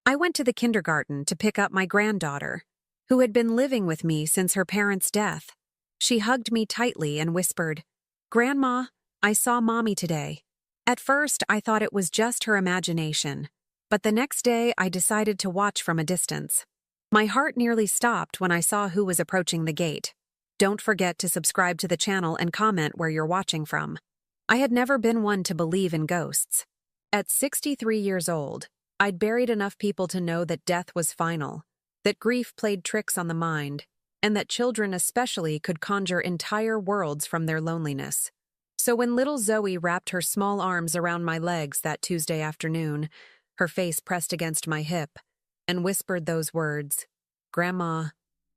I went to the kindergarten to pick up my granddaughter, who had been living with me since her parents' death. She hugged me tightly and whispered, "Grandma, I saw Mommy today." At first, I thought it was just her imagination, but the next day I decided to watch from a distance. My heart nearly stopped when I saw who was approaching the gate. Don't forget to subscribe to the channel and comment where you're watching from. I had never been one to believe in ghosts. At 63 years old, I'd buried enough people to know that death was final, that grief played tricks on the mind, and that children especially could conjure entire worlds from their loneliness. So when little Zoe wrapped her small arms around my legs that Tuesday afternoon, her face pressed against my hip, and whispered those words, "Grandma,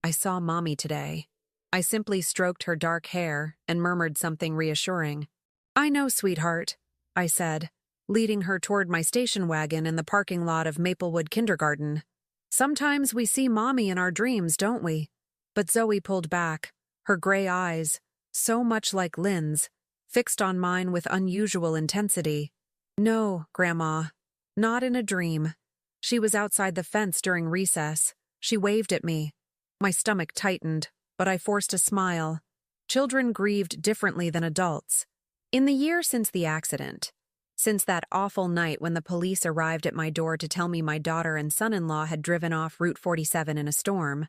I saw Mommy today," I simply stroked her dark hair and murmured something reassuring. "I know, sweetheart," I said, leading her toward my station wagon in the parking lot of Maplewood Kindergarten. "Sometimes we see Mommy in our dreams, don't we?" But Zoe pulled back, her gray eyes, so much like Lynn's, fixed on mine with unusual intensity. "No, Grandma, not in a dream." She was outside the fence during recess. She waved at me. My stomach tightened, but I forced a smile. Children grieved differently than adults. In the year since the accident, since that awful night when the police arrived at my door to tell me my daughter and son-in-law had driven off Route 47 in a storm,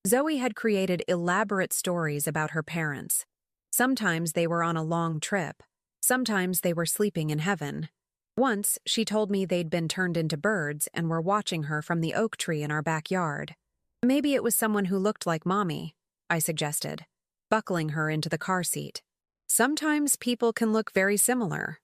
Zoe had created elaborate stories about her parents. Sometimes they were on a long trip. Sometimes they were sleeping in heaven. Once, she told me they'd been turned into birds and were watching her from the oak tree in our backyard. "Maybe it was someone who looked like Mommy," I suggested, buckling her into the car seat. "Sometimes people can look very similar."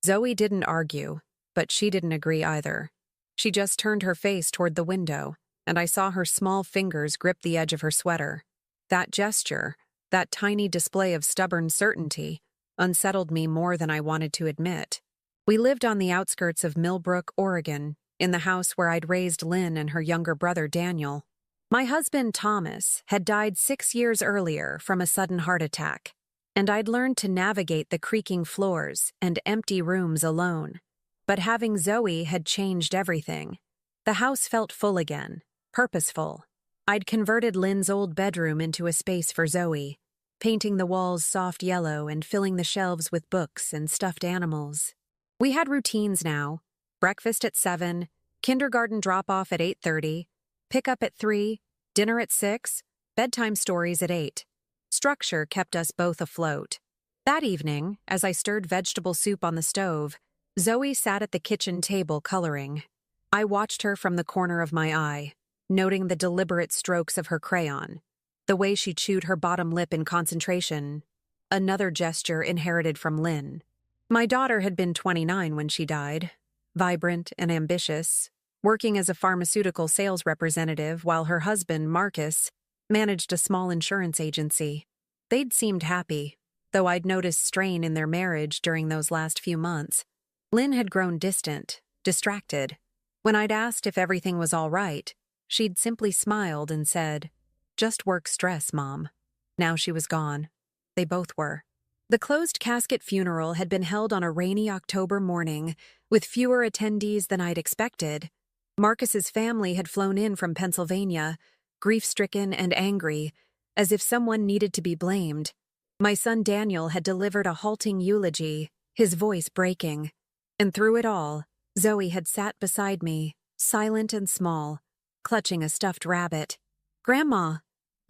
Zoe didn't argue, but she didn't agree either. She just turned her face toward the window, and I saw her small fingers grip the edge of her sweater. That gesture, that tiny display of stubborn certainty, unsettled me more than I wanted to admit. We lived on the outskirts of Millbrook, Oregon, in the house where I'd raised Lynn and her younger brother Daniel. My husband, Thomas, had died 6 years earlier from a sudden heart attack, and I'd learned to navigate the creaking floors and empty rooms alone. But having Zoe had changed everything. The house felt full again, purposeful. I'd converted Lynn's old bedroom into a space for Zoe, painting the walls soft yellow and filling the shelves with books and stuffed animals. We had routines now: breakfast at 7, kindergarten drop-off at 8:30, pick-up at 3, dinner at 6, bedtime stories at 8. Structure kept us both afloat. That evening, as I stirred vegetable soup on the stove, Zoe sat at the kitchen table coloring. I watched her from the corner of my eye, noting the deliberate strokes of her crayon, the way she chewed her bottom lip in concentration, another gesture inherited from Lynn. My daughter had been 29 when she died, vibrant and ambitious, working as a pharmaceutical sales representative while her husband, Marcus, managed a small insurance agency. They'd seemed happy, though I'd noticed strain in their marriage during those last few months. Lynn had grown distant, distracted. When I'd asked if everything was all right, she'd simply smiled and said, "Just work stress, Mom." Now she was gone. They both were. The closed casket funeral had been held on a rainy October morning, with fewer attendees than I'd expected. Marcus's family had flown in from Pennsylvania, grief-stricken and angry, as if someone needed to be blamed. My son Daniel had delivered a halting eulogy, his voice breaking. And through it all, Zoe had sat beside me, silent and small, clutching a stuffed rabbit. "Grandma,"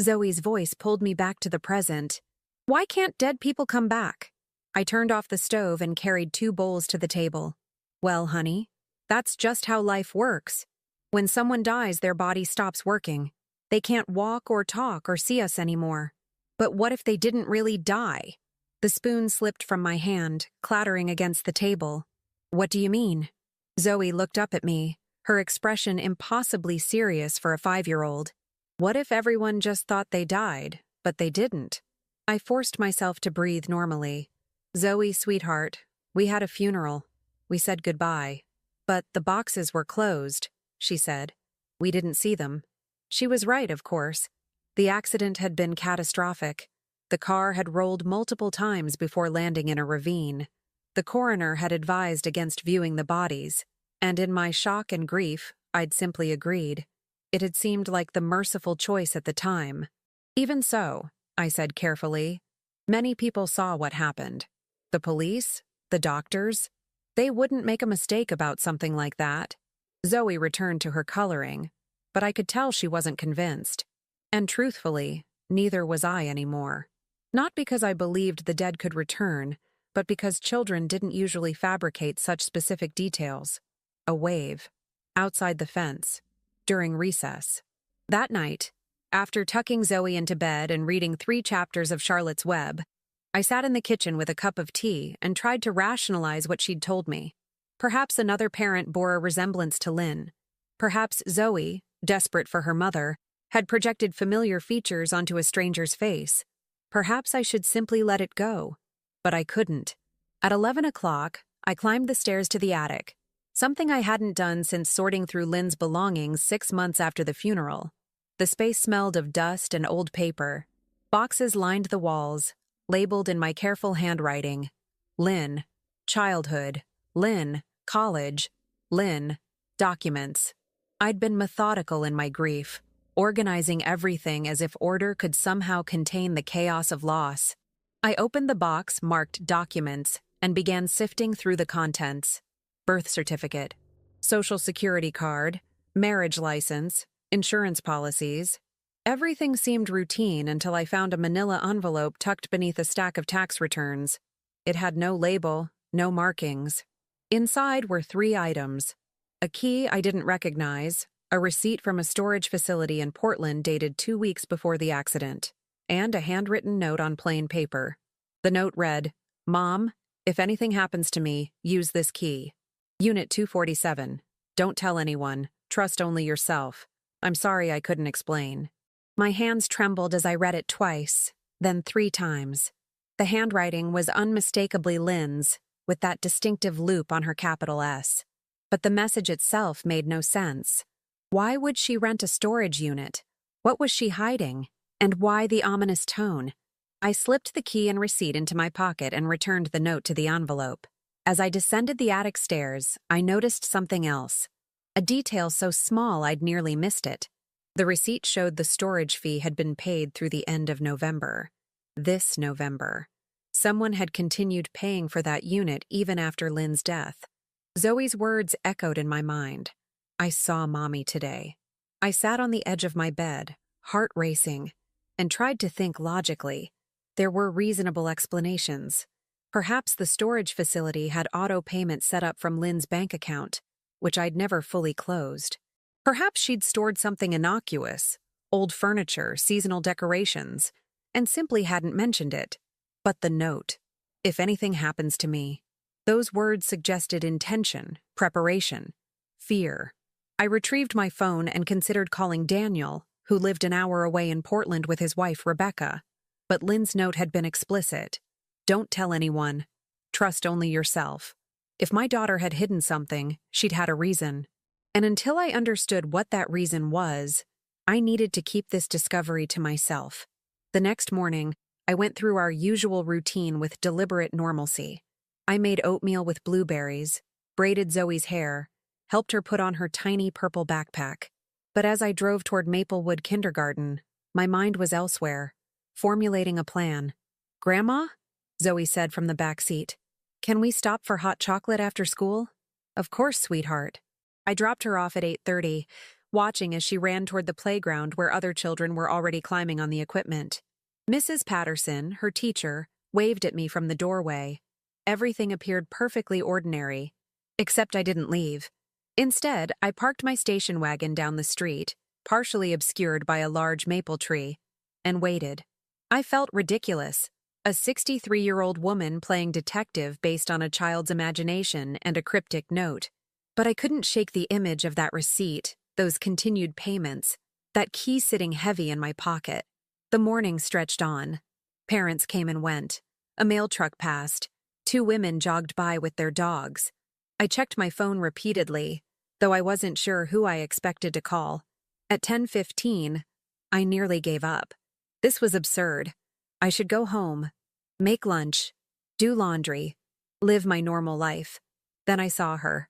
Zoe's voice pulled me back to the present. "Why can't dead people come back?" I turned off the stove and carried 2 bowls to the table. "Well, honey, that's just how life works. When someone dies, their body stops working. They can't walk or talk or see us anymore. But what if they didn't really die?" The spoon slipped from my hand, clattering against the table. "What do you mean?" Zoe looked up at me, her expression impossibly serious for a 5-year-old. "What if everyone just thought they died, but they didn't?" I forced myself to breathe normally. "Zoe, sweetheart, we had a funeral. We said goodbye. But the boxes were closed," she said. "We didn't see them." She was right, of course. The accident had been catastrophic. The car had rolled multiple times before landing in a ravine. The coroner had advised against viewing the bodies, and in my shock and grief, I'd simply agreed. It had seemed like the merciful choice at the time. Even so, I said carefully, many people saw what happened. The police, the doctors, they wouldn't make a mistake about something like that. Zoe returned to her coloring, but I could tell she wasn't convinced. And truthfully, neither was I anymore. Not because I believed the dead could return, but because children didn't usually fabricate such specific details. A wave. Outside the fence. During recess. That night, after tucking Zoe into bed and reading 3 chapters of Charlotte's Web, I sat in the kitchen with a cup of tea and tried to rationalize what she'd told me. Perhaps another parent bore a resemblance to Lynn. Perhaps Zoe, desperate for her mother, had projected familiar features onto a stranger's face. Perhaps I should simply let it go. But I couldn't. At 11 o'clock, I climbed the stairs to the attic, something I hadn't done since sorting through Lynn's belongings 6 months after the funeral. The space smelled of dust and old paper. Boxes lined the walls, labeled in my careful handwriting. Lynn, childhood, Lynn, college, Lynn, documents. I'd been methodical in my grief, organizing everything as if order could somehow contain the chaos of loss. I opened the box marked documents and began sifting through the contents. Birth certificate, social security card, marriage license, insurance policies. Everything seemed routine until I found a manila envelope tucked beneath a stack of tax returns. It had no label, no markings. Inside were 3 items: a key I didn't recognize, a receipt from a storage facility in Portland dated 2 weeks before the accident, and a handwritten note on plain paper. The note read, "Mom, if anything happens to me, use this key. Unit 247. Don't tell anyone. Trust only yourself. I'm sorry I couldn't explain." My hands trembled as I read it twice, then 3 times. The handwriting was unmistakably Lynn's, with that distinctive loop on her capital S. But the message itself made no sense. Why would she rent a storage unit? What was she hiding? And why the ominous tone? I slipped the key and receipt into my pocket and returned the note to the envelope. As I descended the attic stairs, I noticed something else. A detail so small I'd nearly missed it. The receipt showed the storage fee had been paid through the end of November. This November. Someone had continued paying for that unit even after Lynn's death. Zoe's words echoed in my mind. I saw Mommy today. I sat on the edge of my bed, heart racing, and tried to think logically. There were reasonable explanations. Perhaps the storage facility had auto payment set up from Lynn's bank account, which I'd never fully closed. Perhaps she'd stored something innocuous, old furniture, seasonal decorations, and simply hadn't mentioned it. But the note, "If anything happens to me," those words suggested intention, preparation, fear. I retrieved my phone and considered calling Daniel, who lived an hour away in Portland with his wife, Rebecca. But Lynn's note had been explicit. Don't tell anyone. Trust only yourself. If my daughter had hidden something, she'd had a reason. And until I understood what that reason was, I needed to keep this discovery to myself. The next morning, I went through our usual routine with deliberate normalcy. I made oatmeal with blueberries, braided Zoe's hair, helped her put on her tiny purple backpack. But as I drove toward Maplewood Kindergarten, my mind was elsewhere, formulating a plan. "Grandma?" Zoe said from the back seat. "Can we stop for hot chocolate after school?" "Of course, sweetheart." I dropped her off at 8:30, watching as she ran toward the playground where other children were already climbing on the equipment. Mrs. Patterson, her teacher, waved at me from the doorway. Everything appeared perfectly ordinary, except I didn't leave. Instead, I parked my station wagon down the street, partially obscured by a large maple tree, and waited. I felt ridiculous, a 63-year-old woman playing detective based on a child's imagination and a cryptic note. But I couldn't shake the image of that receipt, those continued payments, that key sitting heavy in my pocket. The morning stretched on. Parents came and went. A mail truck passed. 2 women jogged by with their dogs. I checked my phone repeatedly, though I wasn't sure who I expected to call. At 10:15, I nearly gave up. This was absurd. I should go home, make lunch, do laundry, live my normal life. Then I saw her.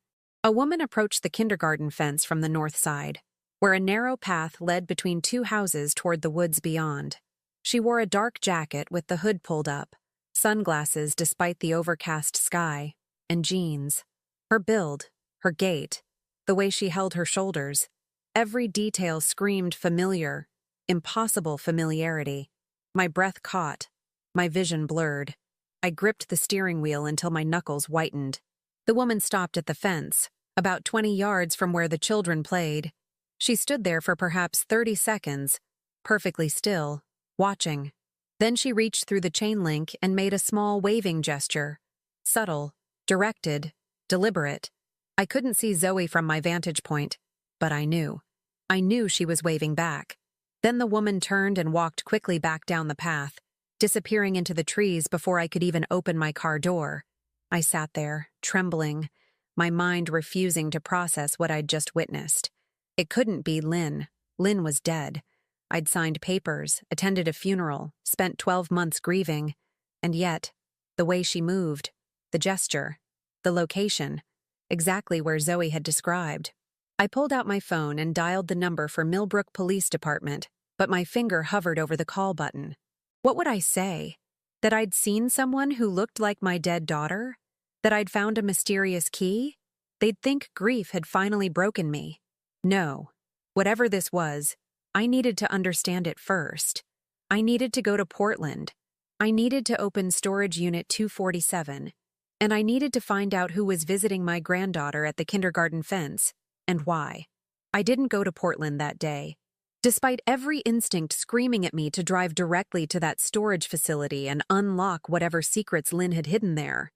A woman approached the kindergarten fence from the north side, where a narrow path led between two houses toward the woods beyond. She wore a dark jacket with the hood pulled up, sunglasses despite the overcast sky, and jeans. Her build, her gait, the way she held her shoulders, every detail screamed familiar, impossible familiarity. My breath caught, my vision blurred. I gripped the steering wheel until my knuckles whitened. The woman stopped at the fence, about 20 yards from where the children played. She stood there for perhaps 30 seconds, perfectly still, watching. Then she reached through the chain link and made a small waving gesture. Subtle, directed, deliberate. I couldn't see Zoe from my vantage point, but I knew. I knew she was waving back. Then the woman turned and walked quickly back down the path, disappearing into the trees before I could even open my car door. I sat there, trembling, my mind refusing to process what I'd just witnessed. It couldn't be Lynn. Lynn was dead. I'd signed papers, attended a funeral, spent 12 months grieving, and yet, the way she moved, the gesture, the location, exactly where Zoe had described. I pulled out my phone and dialed the number for Millbrook Police Department, but my finger hovered over the call button. What would I say? That I'd seen someone who looked like my dead daughter? That I'd found a mysterious key? They'd think grief had finally broken me. No. Whatever this was, I needed to understand it first. I needed to go to Portland. I needed to open Storage Unit 247. And I needed to find out who was visiting my granddaughter at the kindergarten fence, and why. I didn't go to Portland that day. Despite every instinct screaming at me to drive directly to that storage facility and unlock whatever secrets Lynn had hidden there,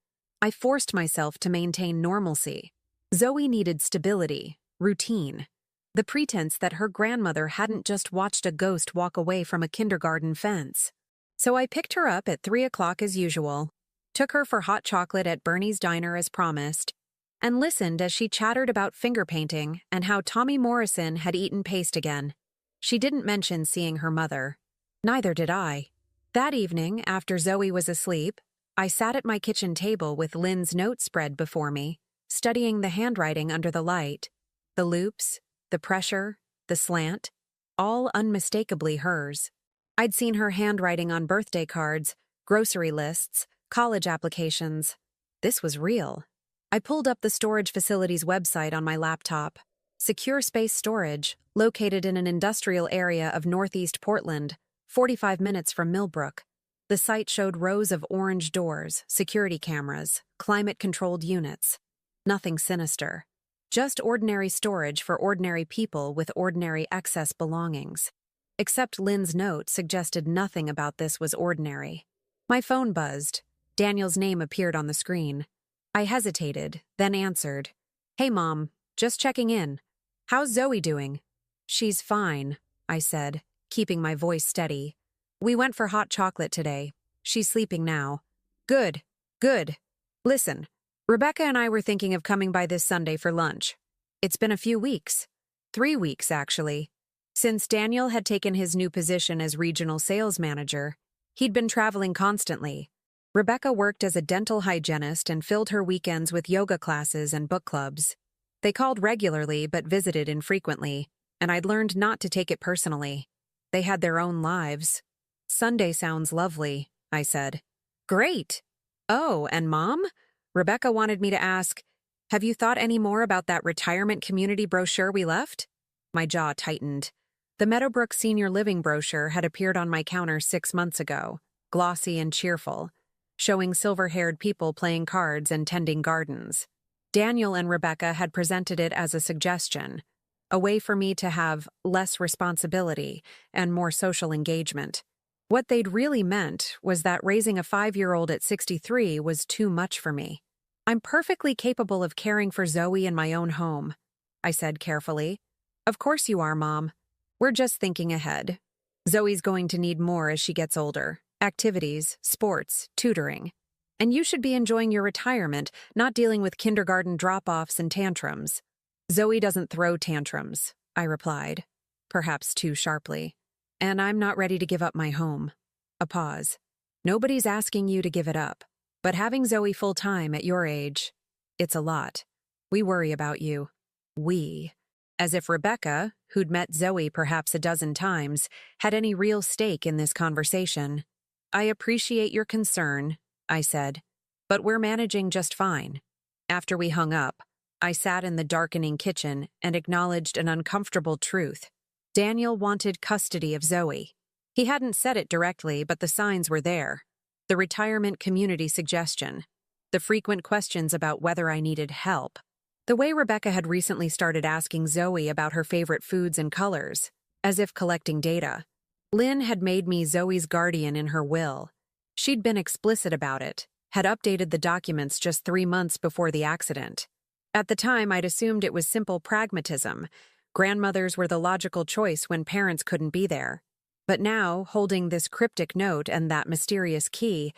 I forced myself to maintain normalcy. Zoe needed stability, routine, the pretense that her grandmother hadn't just watched a ghost walk away from a kindergarten fence. So I picked her up at 3 o'clock as usual, took her for hot chocolate at Bernie's Diner as promised, and listened as she chattered about finger painting and how Tommy Morrison had eaten paste again. She didn't mention seeing her mother. Neither did I. That evening, after Zoe was asleep, I sat at my kitchen table with Lynn's note spread before me, studying the handwriting under the light. The loops, the pressure, the slant, all unmistakably hers. I'd seen her handwriting on birthday cards, grocery lists, college applications. This was real. I pulled up the storage facility's website on my laptop. Secure Space Storage, located in an industrial area of northeast Portland, 45 minutes from Millbrook. The site showed rows of orange doors, security cameras, climate-controlled units. Nothing sinister. Just ordinary storage for ordinary people with ordinary excess belongings. Except Lynn's note suggested nothing about this was ordinary. My phone buzzed. Daniel's name appeared on the screen. I hesitated, then answered. "Hey, Mom, just checking in. How's Zoe doing?" "She's fine," I said, keeping my voice steady. "We went for hot chocolate today. She's sleeping now." "Good, good. Listen, Rebecca and I were thinking of coming by this Sunday for lunch. It's been a few weeks. 3 weeks, actually. Since Daniel had taken his new position as regional sales manager, he'd been traveling constantly. Rebecca worked as a dental hygienist and filled her weekends with yoga classes and book clubs. They called regularly but visited infrequently, and I'd learned not to take it personally. They had their own lives. "Sunday sounds lovely," I said. "Great! Oh, and Mom?" Rebecca wanted me to ask, "Have you thought any more about that retirement community brochure we left?" My jaw tightened. The Meadowbrook Senior Living brochure had appeared on my counter 6 months ago, glossy and cheerful, showing silver-haired people playing cards and tending gardens. Daniel and Rebecca had presented it as a suggestion, a way for me to have less responsibility and more social engagement. What they'd really meant was that raising a 5-year-old at 63 was too much for me. "I'm perfectly capable of caring for Zoe in my own home," I said carefully. "Of course you are, Mom. We're just thinking ahead. Zoe's going to need more as she gets older. Activities, sports, tutoring. And you should be enjoying your retirement, not dealing with kindergarten drop-offs and tantrums." "Zoe doesn't throw tantrums," I replied, perhaps too sharply. "And I'm not ready to give up my home." A pause. "Nobody's asking you to give it up, but having Zoe full-time at your age, it's a lot." We worry about you. We. As if Rebecca, who'd met Zoe perhaps a dozen times, had any real stake in this conversation. I appreciate your concern, I said, but we're managing just fine. After we hung up, I sat in the darkening kitchen and acknowledged an uncomfortable truth. Daniel wanted custody of Zoe. He hadn't said it directly, but the signs were there. The retirement community suggestion. The frequent questions about whether I needed help. The way Rebecca had recently started asking Zoe about her favorite foods and colors, as if collecting data. Lynn had made me Zoe's guardian in her will. She'd been explicit about it, had updated the documents just 3 months before the accident. At the time, I'd assumed it was simple pragmatism. Grandmothers were the logical choice when parents couldn't be there. But now, holding this cryptic note and that mysterious key,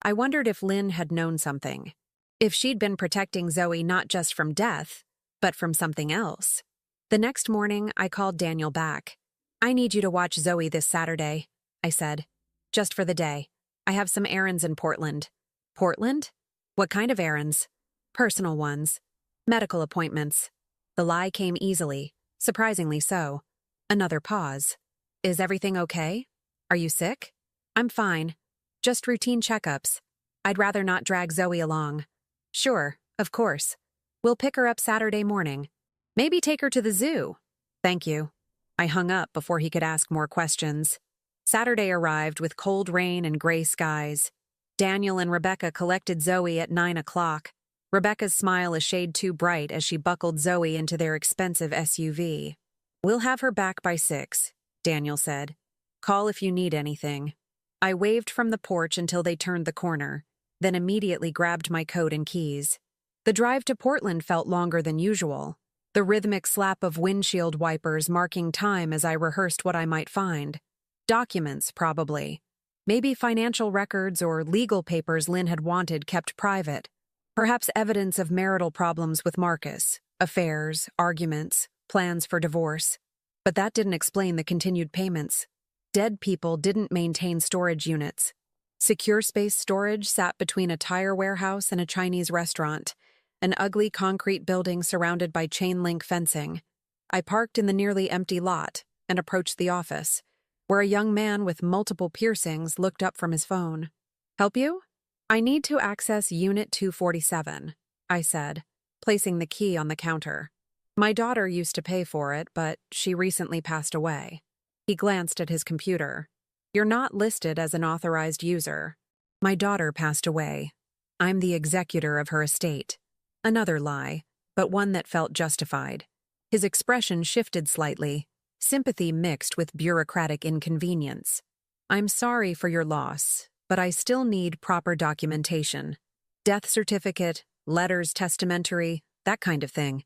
I wondered if Lynn had known something. If she'd been protecting Zoe not just from death, but from something else. The next morning, I called Daniel back. I need you to watch Zoe this Saturday, I said. Just for the day. I have some errands in Portland. Portland? What kind of errands? Personal ones. Medical appointments. The lie came easily, surprisingly so. Another pause. Is everything okay? Are you sick? I'm fine. Just routine checkups. I'd rather not drag Zoe along. Sure, of course. We'll pick her up Saturday morning. Maybe take her to the zoo. Thank you. I hung up before he could ask more questions. Saturday arrived with cold rain and gray skies. Daniel and Rebecca collected Zoe at 9 o'clock. Rebecca's smile a shade too bright as she buckled Zoe into their expensive SUV. We'll have her back by 6, Daniel said. Call if you need anything. I waved from the porch until they turned the corner, then immediately grabbed my coat and keys. The drive to Portland felt longer than usual, the rhythmic slap of windshield wipers marking time as I rehearsed what I might find. Documents, probably. Maybe financial records or legal papers Lynn had wanted kept private. Perhaps evidence of marital problems with Marcus, affairs, arguments, plans for divorce. But that didn't explain the continued payments. Dead people didn't maintain storage units. Secure space storage sat between a tire warehouse and a Chinese restaurant, an ugly concrete building surrounded by chain-link fencing. I parked in the nearly empty lot and approached the office, where a young man with multiple piercings looked up from his phone. Help you? I need to access Unit 247, I said, placing the key on the counter. My daughter used to pay for it, but she recently passed away. He glanced at his computer. You're not listed as an authorized user. My daughter passed away. I'm the executor of her estate. Another lie, but one that felt justified. His expression shifted slightly, sympathy mixed with bureaucratic inconvenience. I'm sorry for your loss, but I still need proper documentation. Death certificate, letters testamentary, that kind of thing.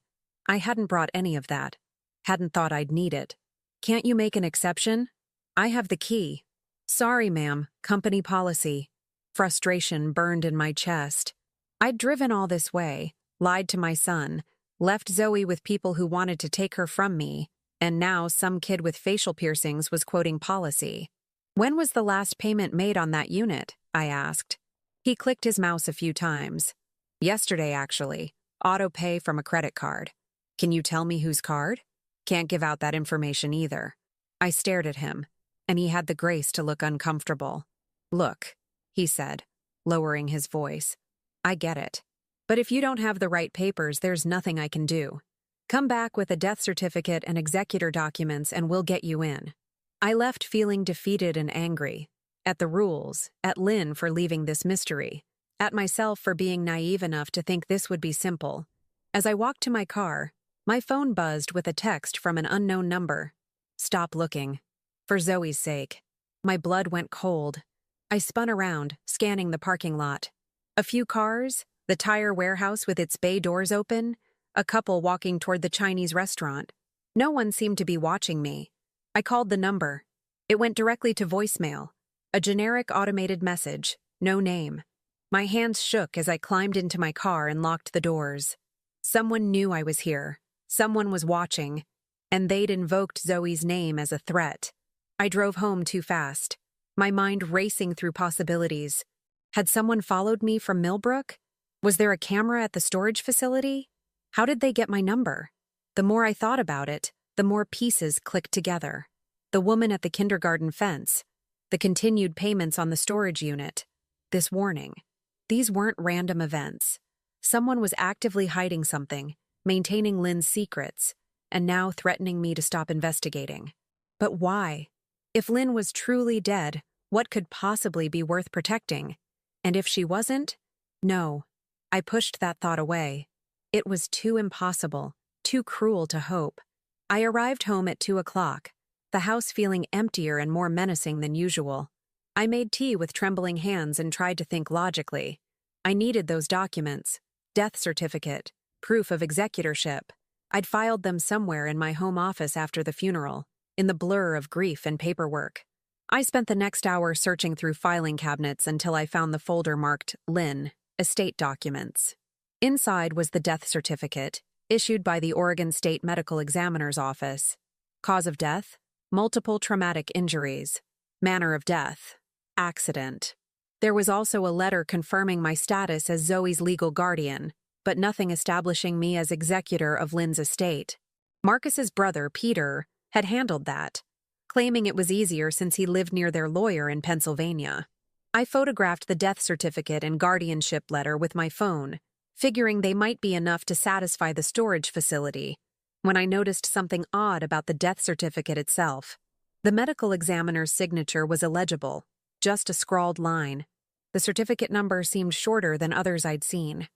I hadn't brought any of that. Hadn't thought I'd need it. Can't you make an exception? I have the key. Sorry, ma'am, company policy. Frustration burned in my chest. I'd driven all this way, lied to my son, left Zoe with people who wanted to take her from me, and now some kid with facial piercings was quoting policy. When was the last payment made on that unit? I asked. He clicked his mouse a few times. Yesterday, actually. Auto pay from a credit card. Can you tell me whose card? Can't give out that information either. I stared at him, and he had the grace to look uncomfortable. Look, he said, lowering his voice. I get it. But if you don't have the right papers, there's nothing I can do. Come back with a death certificate and executor documents and we'll get you in. I left feeling defeated and angry. At the rules, at Lynn for leaving this mystery, at myself for being naive enough to think this would be simple. As I walked to my car, my phone buzzed with a text from an unknown number. Stop looking. For Zoe's sake. My blood went cold. I spun around, scanning the parking lot. A few cars, the tire warehouse with its bay doors open, a couple walking toward the Chinese restaurant. No one seemed to be watching me. I called the number. It went directly to voicemail. A generic automated message, no name. My hands shook as I climbed into my car and locked the doors. Someone knew I was here. Someone was watching. And they'd invoked Zoe's name as a threat. I drove home too fast, my mind racing through possibilities. Had someone followed me from Millbrook? Was there a camera at the storage facility? How did they get my number? The more I thought about it, the more pieces clicked together. The woman at the kindergarten fence, the continued payments on the storage unit, this warning. These weren't random events. Someone was actively hiding something, maintaining Lynn's secrets, and now threatening me to stop investigating. But why? If Lynn was truly dead, what could possibly be worth protecting? And if she wasn't? No. I pushed that thought away. It was too impossible, too cruel to hope. I arrived home at 2 o'clock, the house feeling emptier and more menacing than usual. I made tea with trembling hands and tried to think logically. I needed those documents, death certificate, proof of executorship. I'd filed them somewhere in my home office after the funeral, in the blur of grief and paperwork. I spent the next hour searching through filing cabinets until I found the folder marked Lynn, Estate Documents. Inside was the death certificate, issued by the Oregon State Medical Examiner's Office. Cause of death? Multiple traumatic injuries. Manner of death? Accident. There was also a letter confirming my status as Zoe's legal guardian, but nothing establishing me as executor of Lynn's estate. Marcus's brother, Peter, had handled that, claiming it was easier since he lived near their lawyer in Pennsylvania. I photographed the death certificate and guardianship letter with my phone, figuring they might be enough to satisfy the storage facility, when I noticed something odd about the death certificate itself. The medical examiner's signature was illegible, just a scrawled line. The certificate number seemed shorter than others I'd seen.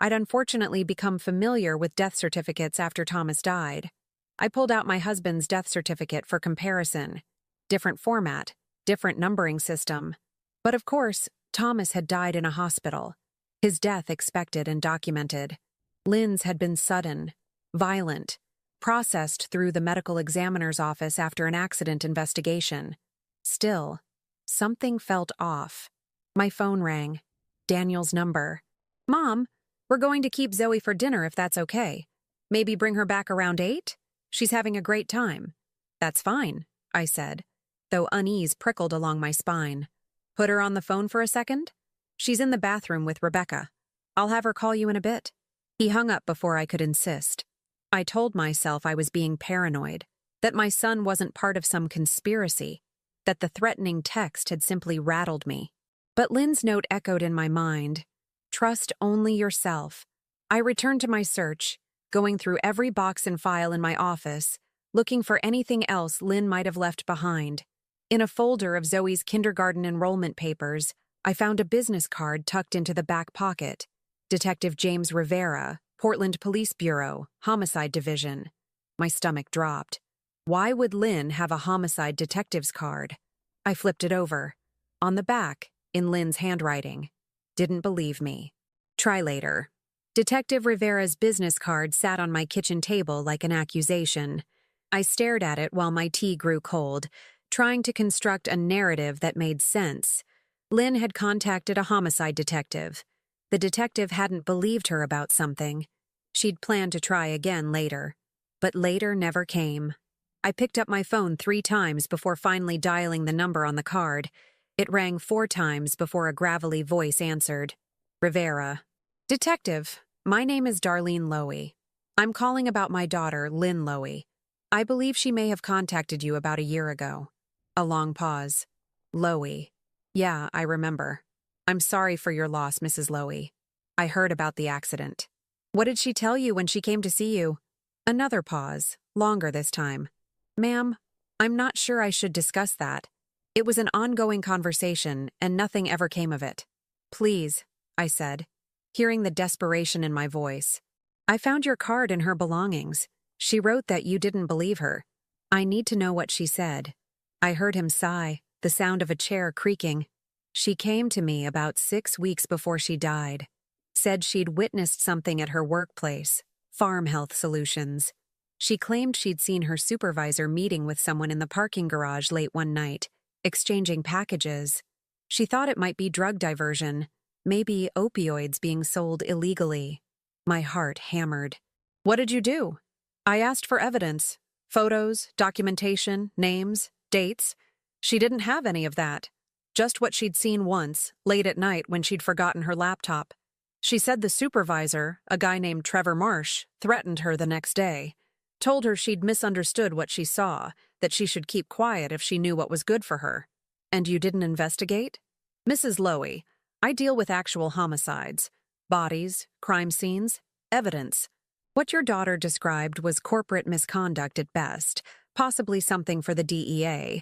I'd unfortunately become familiar with death certificates after Thomas died. I pulled out my husband's death certificate for comparison. Different format, different numbering system. But of course, Thomas had died in a hospital. His death expected and documented. Lynn's had been sudden, violent, processed through the medical examiner's office after an accident investigation. Still, something felt off. My phone rang. Daniel's number. "Mom, we're going to keep Zoe for dinner if that's okay. Maybe bring her back around 8? She's having a great time." "That's fine," I said, though unease prickled along my spine. "Put her on the phone for a second? She's in the bathroom with Rebecca. I'll have her call you in a bit." He hung up before I could insist. I told myself I was being paranoid, that my son wasn't part of some conspiracy, that the threatening text had simply rattled me. But Lynn's note echoed in my mind. Trust only yourself. I returned to my search, going through every box and file in my office, looking for anything else Lynn might have left behind. In a folder of Zoe's kindergarten enrollment papers, I found a business card tucked into the back pocket. Detective James Rivera, Portland Police Bureau, Homicide Division. My stomach dropped. Why would Lynn have a homicide detective's card? I flipped it over. On the back, in Lynn's handwriting. Didn't believe me. Try later. Detective Rivera's business card sat on my kitchen table like an accusation. I stared at it while my tea grew cold, trying to construct a narrative that made sense. Lynn had contacted a homicide detective. The detective hadn't believed her about something. She'd planned to try again later. But later never came. I picked up my phone 3 times before finally dialing the number on the card. It rang 4 times before a gravelly voice answered. Rivera. "Detective, my name is Darlene Lowy. I'm calling about my daughter, Lynn Lowy. I believe she may have contacted you about a year ago." A long pause. Lowy. "Yeah, I remember. I'm sorry for your loss, Mrs. Lowy. I heard about the accident." "What did she tell you when she came to see you?" Another pause, longer this time. "Ma'am, I'm not sure I should discuss that. It was an ongoing conversation, and nothing ever came of it." "Please," I said, hearing the desperation in my voice. "I found your card in her belongings. She wrote that you didn't believe her. I need to know what she said." I heard him sigh, the sound of a chair creaking. "She came to me about 6 weeks before she died. Said she'd witnessed something at her workplace, Farm Health Solutions. She claimed she'd seen her supervisor meeting with someone in the parking garage late one night, exchanging packages. She thought it might be drug diversion, maybe opioids being sold illegally." My heart hammered. "What did you do?" "I asked for evidence. Photos, documentation, names, dates. She didn't have any of that. Just what she'd seen once, late at night when she'd forgotten her laptop. She said the supervisor, a guy named Trevor Marsh, threatened her the next day, told her she'd misunderstood what she saw, that she should keep quiet if she knew what was good for her. And you didn't investigate? Mrs. Lowy, I deal with actual homicides. Bodies, crime scenes, evidence. What your daughter described was corporate misconduct at best, possibly something for the DEA.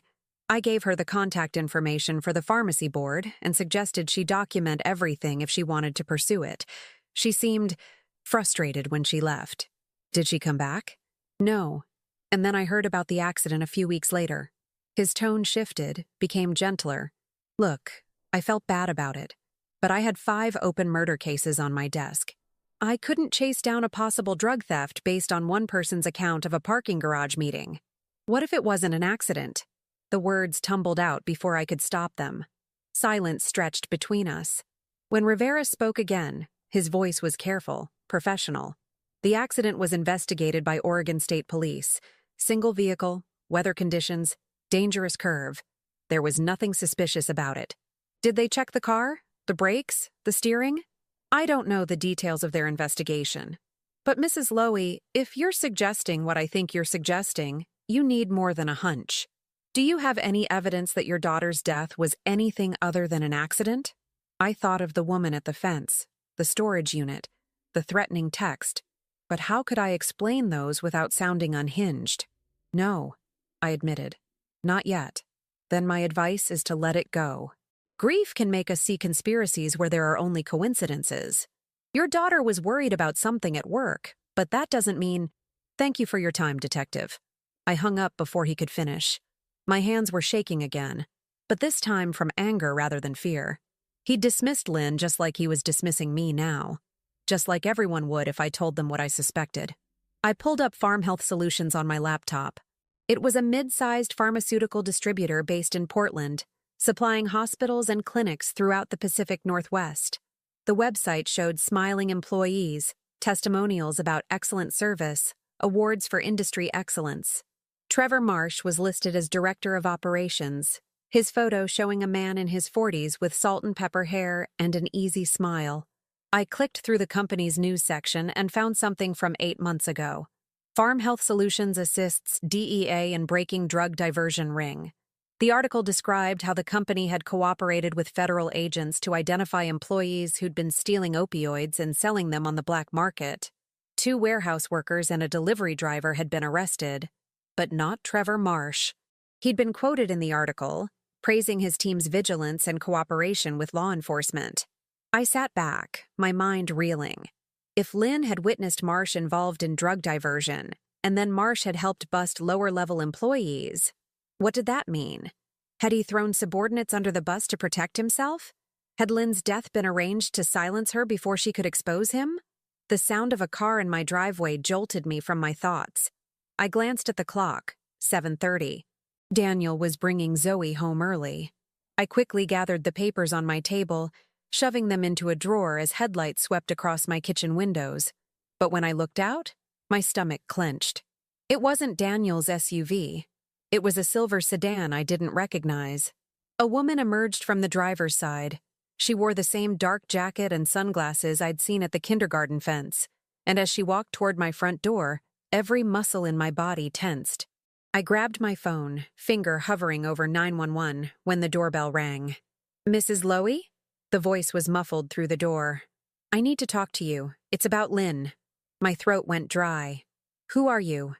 I gave her the contact information for the pharmacy board and suggested she document everything if she wanted to pursue it. She seemed frustrated when she left. Did she come back? No. And then I heard about the accident a few weeks later. His tone shifted, became gentler. Look, I felt bad about it, but I had 5 open murder cases on my desk. I couldn't chase down a possible drug theft based on one person's account of a parking garage meeting. What if it wasn't an accident? The words tumbled out before I could stop them. Silence stretched between us. When Rivera spoke again, his voice was careful, professional. The accident was investigated by Oregon State Police. Single vehicle, weather conditions, dangerous curve. There was nothing suspicious about it. Did they check the car? The brakes? The steering? I don't know the details of their investigation. But Mrs. Lowy, if you're suggesting what I think you're suggesting, you need more than a hunch. Do you have any evidence that your daughter's death was anything other than an accident? I thought of the woman at the fence, the storage unit, the threatening text, but how could I explain those without sounding unhinged? No, I admitted. Not yet. Then my advice is to let it go. Grief can make us see conspiracies where there are only coincidences. Your daughter was worried about something at work, but that doesn't mean— Thank you for your time, Detective. I hung up before he could finish. My hands were shaking again, but this time from anger rather than fear. He'd dismissed Lynn just like he was dismissing me now. Just like everyone would if I told them what I suspected. I pulled up Farm Health Solutions on my laptop. It was a mid-sized pharmaceutical distributor based in Portland, supplying hospitals and clinics throughout the Pacific Northwest. The website showed smiling employees, testimonials about excellent service, awards for industry excellence. Trevor Marsh was listed as Director of Operations, his photo showing a man in his 40s with salt and pepper hair and an easy smile. I clicked through the company's news section and found something from 8 months ago. Farm Health Solutions assists DEA in breaking drug diversion ring. The article described how the company had cooperated with federal agents to identify employees who'd been stealing opioids and selling them on the black market. 2 warehouse workers and a delivery driver had been arrested, but not Trevor Marsh. He'd been quoted in the article, praising his team's vigilance and cooperation with law enforcement. I sat back, my mind reeling. If Lynn had witnessed Marsh involved in drug diversion, and then Marsh had helped bust lower-level employees, what did that mean? Had he thrown subordinates under the bus to protect himself? Had Lynn's death been arranged to silence her before she could expose him? The sound of a car in my driveway jolted me from my thoughts. I glanced at the clock, 7:30. Daniel was bringing Zoe home early. I quickly gathered the papers on my table, shoving them into a drawer as headlights swept across my kitchen windows. But when I looked out, my stomach clenched. It wasn't Daniel's SUV. It was a silver sedan I didn't recognize. A woman emerged from the driver's side. She wore the same dark jacket and sunglasses I'd seen at the kindergarten fence, and as she walked toward my front door, every muscle in my body tensed. I grabbed my phone, finger hovering over 911 when the doorbell rang. Mrs. Lowy? The voice was muffled through the door. I need to talk to you. It's about Lynn. My throat went dry. Who are you?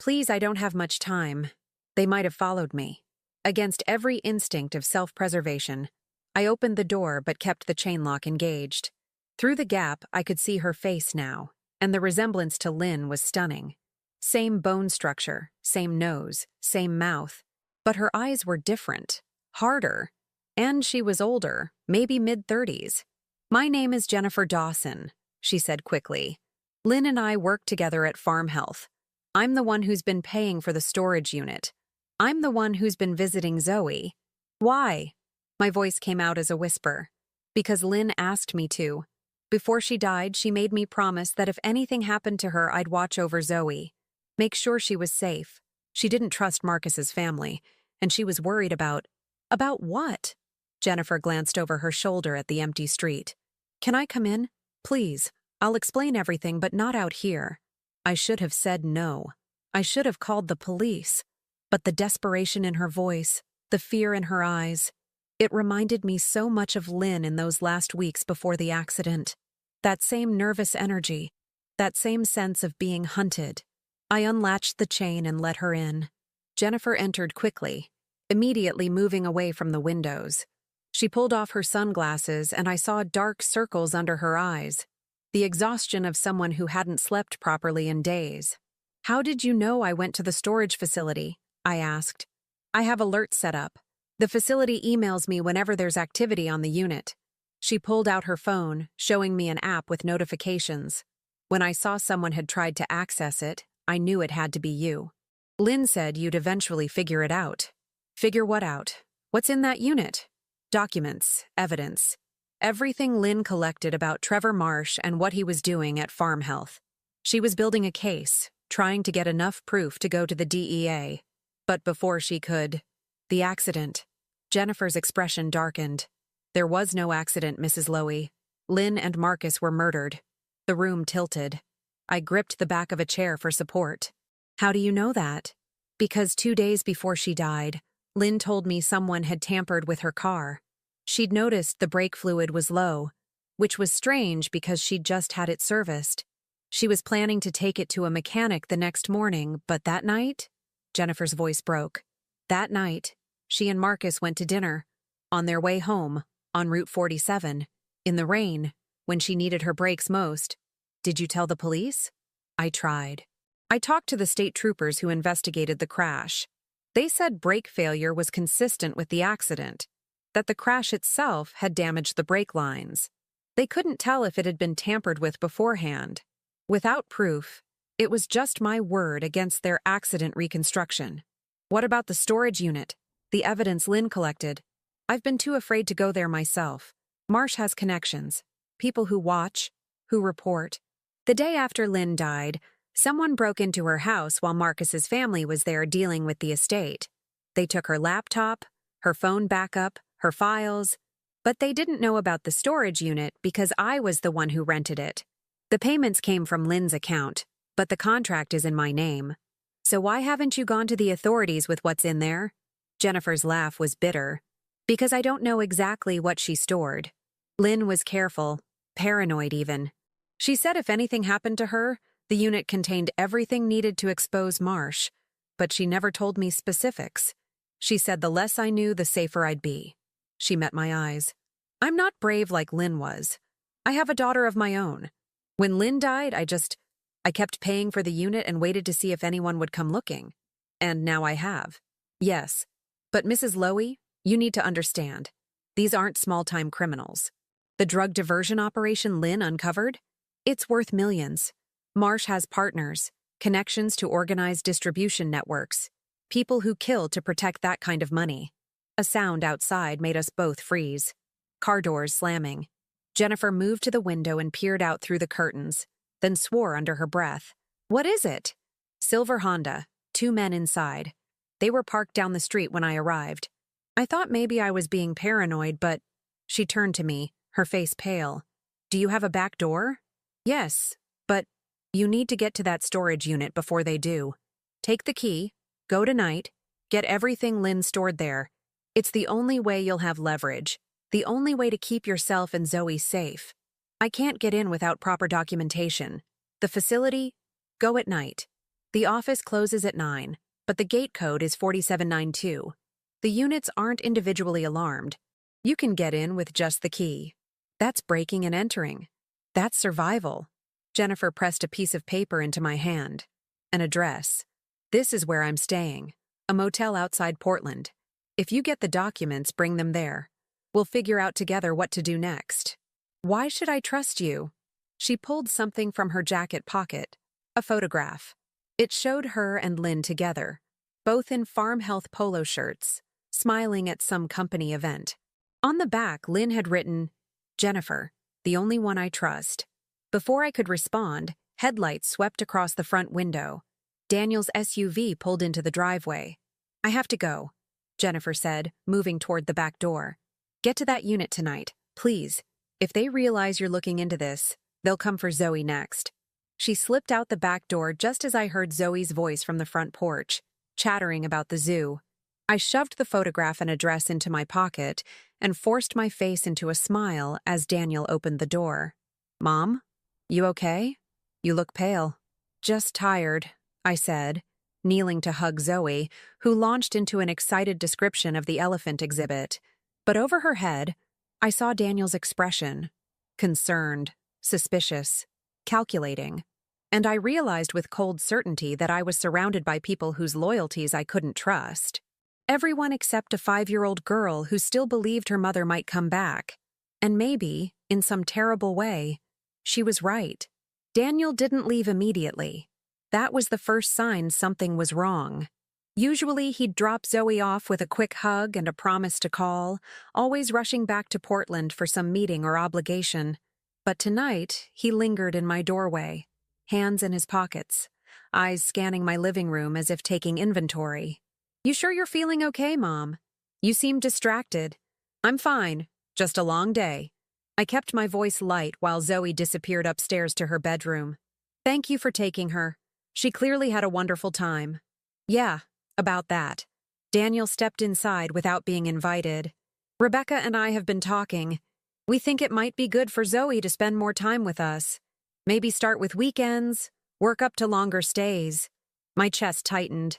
Please, I don't have much time. They might have followed me. Against every instinct of self-preservation, I opened the door but kept the chain lock engaged. Through the gap, I could see her face now, and the resemblance to Lynn was stunning. Same bone structure, same nose, same mouth, but her eyes were different, harder, and she was older, maybe mid-30s. My name is Jennifer Dawson, she said quickly. Lynn and I work together at Farm Health. I'm the one who's been paying for the storage unit. I'm the one who's been visiting Zoe. Why? My voice came out as a whisper. Because Lynn asked me to. Before she died, she made me promise that if anything happened to her, I'd watch over Zoe. Make sure she was safe. She didn't trust Marcus's family, and she was worried about— About what? Jennifer glanced over her shoulder at the empty street. Can I come in? Please, I'll explain everything, but not out here. I should have said no. I should have called the police. But the desperation in her voice, the fear in her eyes, it reminded me so much of Lynn in those last weeks before the accident. That same nervous energy, that same sense of being hunted. I unlatched the chain and let her in. Jennifer entered quickly, immediately moving away from the windows. She pulled off her sunglasses and I saw dark circles under her eyes, the exhaustion of someone who hadn't slept properly in days. "How did you know I went to the storage facility?" I asked. "I have alerts set up. The facility emails me whenever there's activity on the unit." She pulled out her phone, showing me an app with notifications. When I saw someone had tried to access it, I knew it had to be you. "Lynn said you'd eventually figure it out." "Figure what out? What's in that unit?" "Documents, evidence. Everything Lynn collected about Trevor Marsh and what he was doing at Farm Health. She was building a case, trying to get enough proof to go to the DEA. But before she could... The accident." Jennifer's expression darkened. "There was no accident, Mrs. Lowy. Lynn and Marcus were murdered." The room tilted. I gripped the back of a chair for support. "How do you know that?" "Because 2 days before she died, Lynn told me someone had tampered with her car. She'd noticed the brake fluid was low, which was strange because she'd just had it serviced. She was planning to take it to a mechanic the next morning, but that night..." Jennifer's voice broke. "That night, she and Marcus went to dinner. On their way home, on Route 47, in the rain, when she needed her brakes most." "Did you tell the police?" I tried. "I talked to the state troopers who investigated the crash. They said brake failure was consistent with the accident, that the crash itself had damaged the brake lines. They couldn't tell if it had been tampered with beforehand. Without proof, it was just my word against their accident reconstruction." "What about the storage unit? The evidence Lynn collected?" "I've been too afraid to go there myself. Marsh has connections, people who watch, who report. The day after Lynn died, someone broke into her house while Marcus's family was there dealing with the estate. They took her laptop, her phone backup, her files, but they didn't know about the storage unit because I was the one who rented it. The payments came from Lynn's account, but the contract is in my name. So why haven't you gone to the authorities with what's in there?" Jennifer's laugh was bitter. "Because I don't know exactly what she stored. Lynn was careful, paranoid even. She said if anything happened to her, the unit contained everything needed to expose Marsh, but she never told me specifics. She said the less I knew, the safer I'd be." She met my eyes. "I'm not brave like Lynn was. I have a daughter of my own. When Lynn died, I kept paying for the unit and waited to see if anyone would come looking. And now I have. Yes. But Mrs. Lowy, you need to understand. These aren't small-time criminals. The drug diversion operation Lynn uncovered? It's worth millions. Marsh has partners, connections to organized distribution networks, people who kill to protect that kind of money." A sound outside made us both freeze. Car doors slamming. Jennifer moved to the window and peered out through the curtains, then swore under her breath. "What is it?" "Silver Honda, 2 men inside. They were parked down the street when I arrived. I thought maybe I was being paranoid, but..." She turned to me, her face pale. "Do you have a back door?" "Yes, but you need to get to that storage unit before they do. Take the key, go tonight, get everything Lynn stored there. It's the only way you'll have leverage, the only way to keep yourself and Zoe safe. I can't get in without proper documentation. The facility? Go at night. The office closes at 9, but the gate code is 4792. The units aren't individually alarmed. You can get in with just the key. That's breaking and entering. That's survival." Jennifer pressed a piece of paper into my hand. "An address. This is where I'm staying. A motel outside Portland. If you get the documents, bring them there. We'll figure out together what to do next." "Why should I trust you?" She pulled something from her jacket pocket. A photograph. It showed her and Lynn together, both in Farm Health polo shirts, smiling at some company event. On the back, Lynn had written, "Jennifer, the only one I trust." Before I could respond, headlights swept across the front window. Daniel's SUV pulled into the driveway. "I have to go," Jennifer said, moving toward the back door. "Get to that unit tonight, please. If they realize you're looking into this, They'll come for Zoe next. She slipped out the back door just as I heard Zoe's voice from the front porch, chattering about the zoo. I shoved the photograph and address into my pocket and forced my face into a smile as Daniel opened the door. "Mom? You okay? You look pale." "Just tired," I said, kneeling to hug Zoe, who launched into an excited description of the elephant exhibit. But over her head, I saw Daniel's expression: concerned, suspicious, calculating. And I realized with cold certainty that I was surrounded by people whose loyalties I couldn't trust. Everyone except a 5-year-old girl who still believed her mother might come back. And maybe, in some terrible way, she was right. Daniel didn't leave immediately. That was the first sign something was wrong. Usually he'd drop Zoe off with a quick hug and a promise to call, always rushing back to Portland for some meeting or obligation. But tonight, he lingered in my doorway, hands in his pockets, eyes scanning my living room as if taking inventory. "You sure you're feeling okay, Mom? You seem distracted." "I'm fine, just a long day." I kept my voice light while Zoe disappeared upstairs to her bedroom. "Thank you for taking her. She clearly had a wonderful time." "Yeah, about that." Daniel stepped inside without being invited. "Rebecca and I have been talking. We think it might be good for Zoe to spend more time with us. Maybe start with weekends, work up to longer stays." My chest tightened.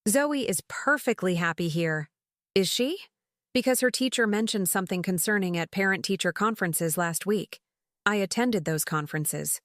"Zoe is perfectly happy here." "Is she?" "Because her teacher mentioned something concerning at parent-teacher conferences last week. I attended those conferences.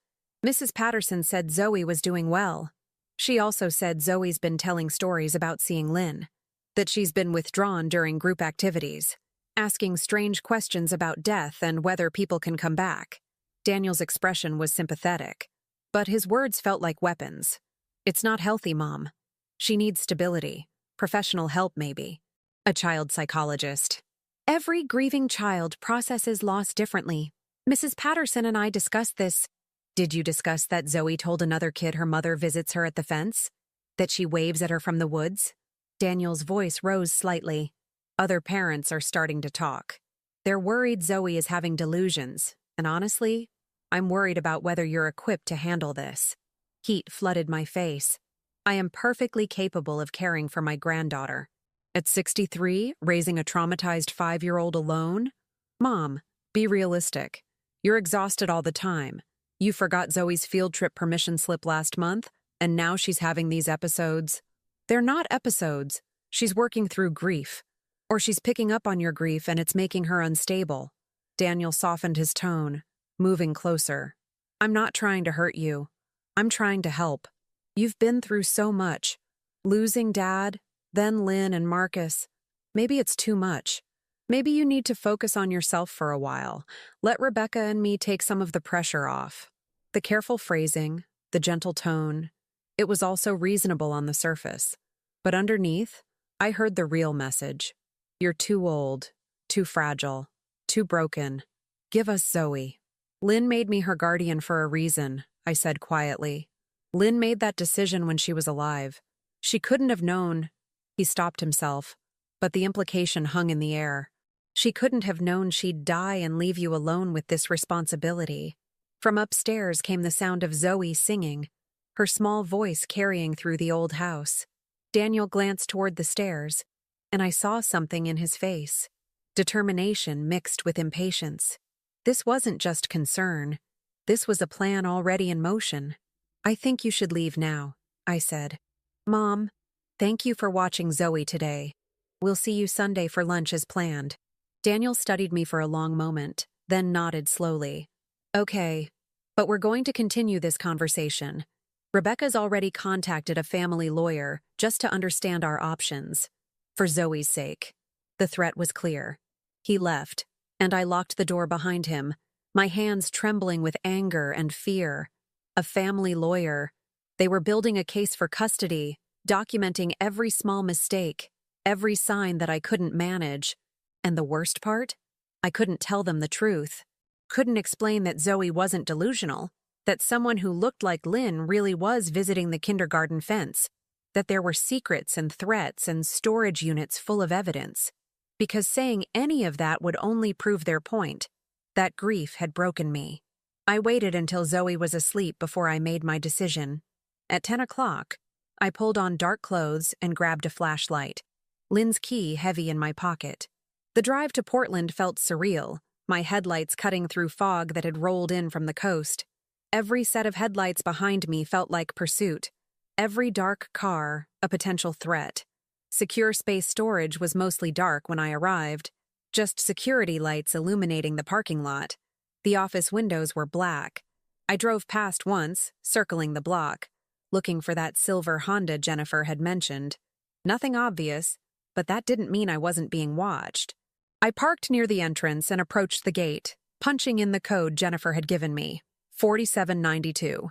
Mrs. Patterson said Zoe was doing well. She also said Zoe's been telling stories about seeing Lynn, that she's been withdrawn during group activities, asking strange questions about death and whether people can come back." Daniel's expression was sympathetic, but his words felt like weapons. "It's not healthy, Mom. She needs stability, professional help maybe. A child psychologist." "Every grieving child processes loss differently. Mrs. Patterson and I discussed this." "Did you discuss that Zoe told another kid her mother visits her at the fence? That she waves at her from the woods?" Daniel's voice rose slightly. "Other parents are starting to talk. They're worried Zoe is having delusions, and honestly, I'm worried about whether you're equipped to handle this." Heat flooded my face. I am perfectly capable of caring for my granddaughter. At 63, raising a traumatized 5-year-old alone? Mom, be realistic. You're exhausted all the time. You forgot Zoe's field trip permission slip last month, and now she's having these episodes. They're not episodes. She's working through grief. Or she's picking up on your grief and it's making her unstable. Daniel softened his tone, moving closer. "I'm not trying to hurt you. I'm trying to help. You've been through so much. Losing Dad, then Lynn and Marcus. Maybe it's too much. Maybe you need to focus on yourself for a while. Let Rebecca and me take some of the pressure off." The careful phrasing, the gentle tone, it was also reasonable on the surface. But underneath, I heard the real message. "You're too old, too fragile, too broken. Give us Zoe." "Lynn made me her guardian for a reason," I said quietly. "Lynn made that decision when she was alive. She couldn't have known—" He stopped himself, but the implication hung in the air. "She couldn't have known she'd die and leave you alone with this responsibility." From upstairs came the sound of Zoe singing, her small voice carrying through the old house. Daniel glanced toward the stairs, and I saw something in his face. Determination mixed with impatience. This wasn't just concern. This was a plan already in motion. "I think you should leave now," I said. "Mom, thank you for watching Zoe today. We'll see you Sunday for lunch as planned." Daniel studied me for a long moment, then nodded slowly. "Okay, but we're going to continue this conversation. Rebecca's already contacted a family lawyer just to understand our options. For Zoe's sake." The threat was clear. He left, and I locked the door behind him, my hands trembling with anger and fear. A family lawyer. They were building a case for custody, documenting every small mistake, every sign that I couldn't manage. And the worst part? I couldn't tell them the truth. Couldn't explain that Zoe wasn't delusional, that someone who looked like Lynn really was visiting the kindergarten fence, that there were secrets and threats and storage units full of evidence. Because saying any of that would only prove their point. That grief had broken me. I waited until Zoe was asleep before I made my decision. At 10 o'clock, I pulled on dark clothes and grabbed a flashlight, Lynn's key heavy in my pocket. The drive to Portland felt surreal, my headlights cutting through fog that had rolled in from the coast. Every set of headlights behind me felt like pursuit. Every dark car, a potential threat. Secure space storage was mostly dark when I arrived, just security lights illuminating the parking lot. The office windows were black. I drove past once, circling the block, looking for that silver Honda Jennifer had mentioned. Nothing obvious, but that didn't mean I wasn't being watched. I parked near the entrance and approached the gate, punching in the code Jennifer had given me, 4792.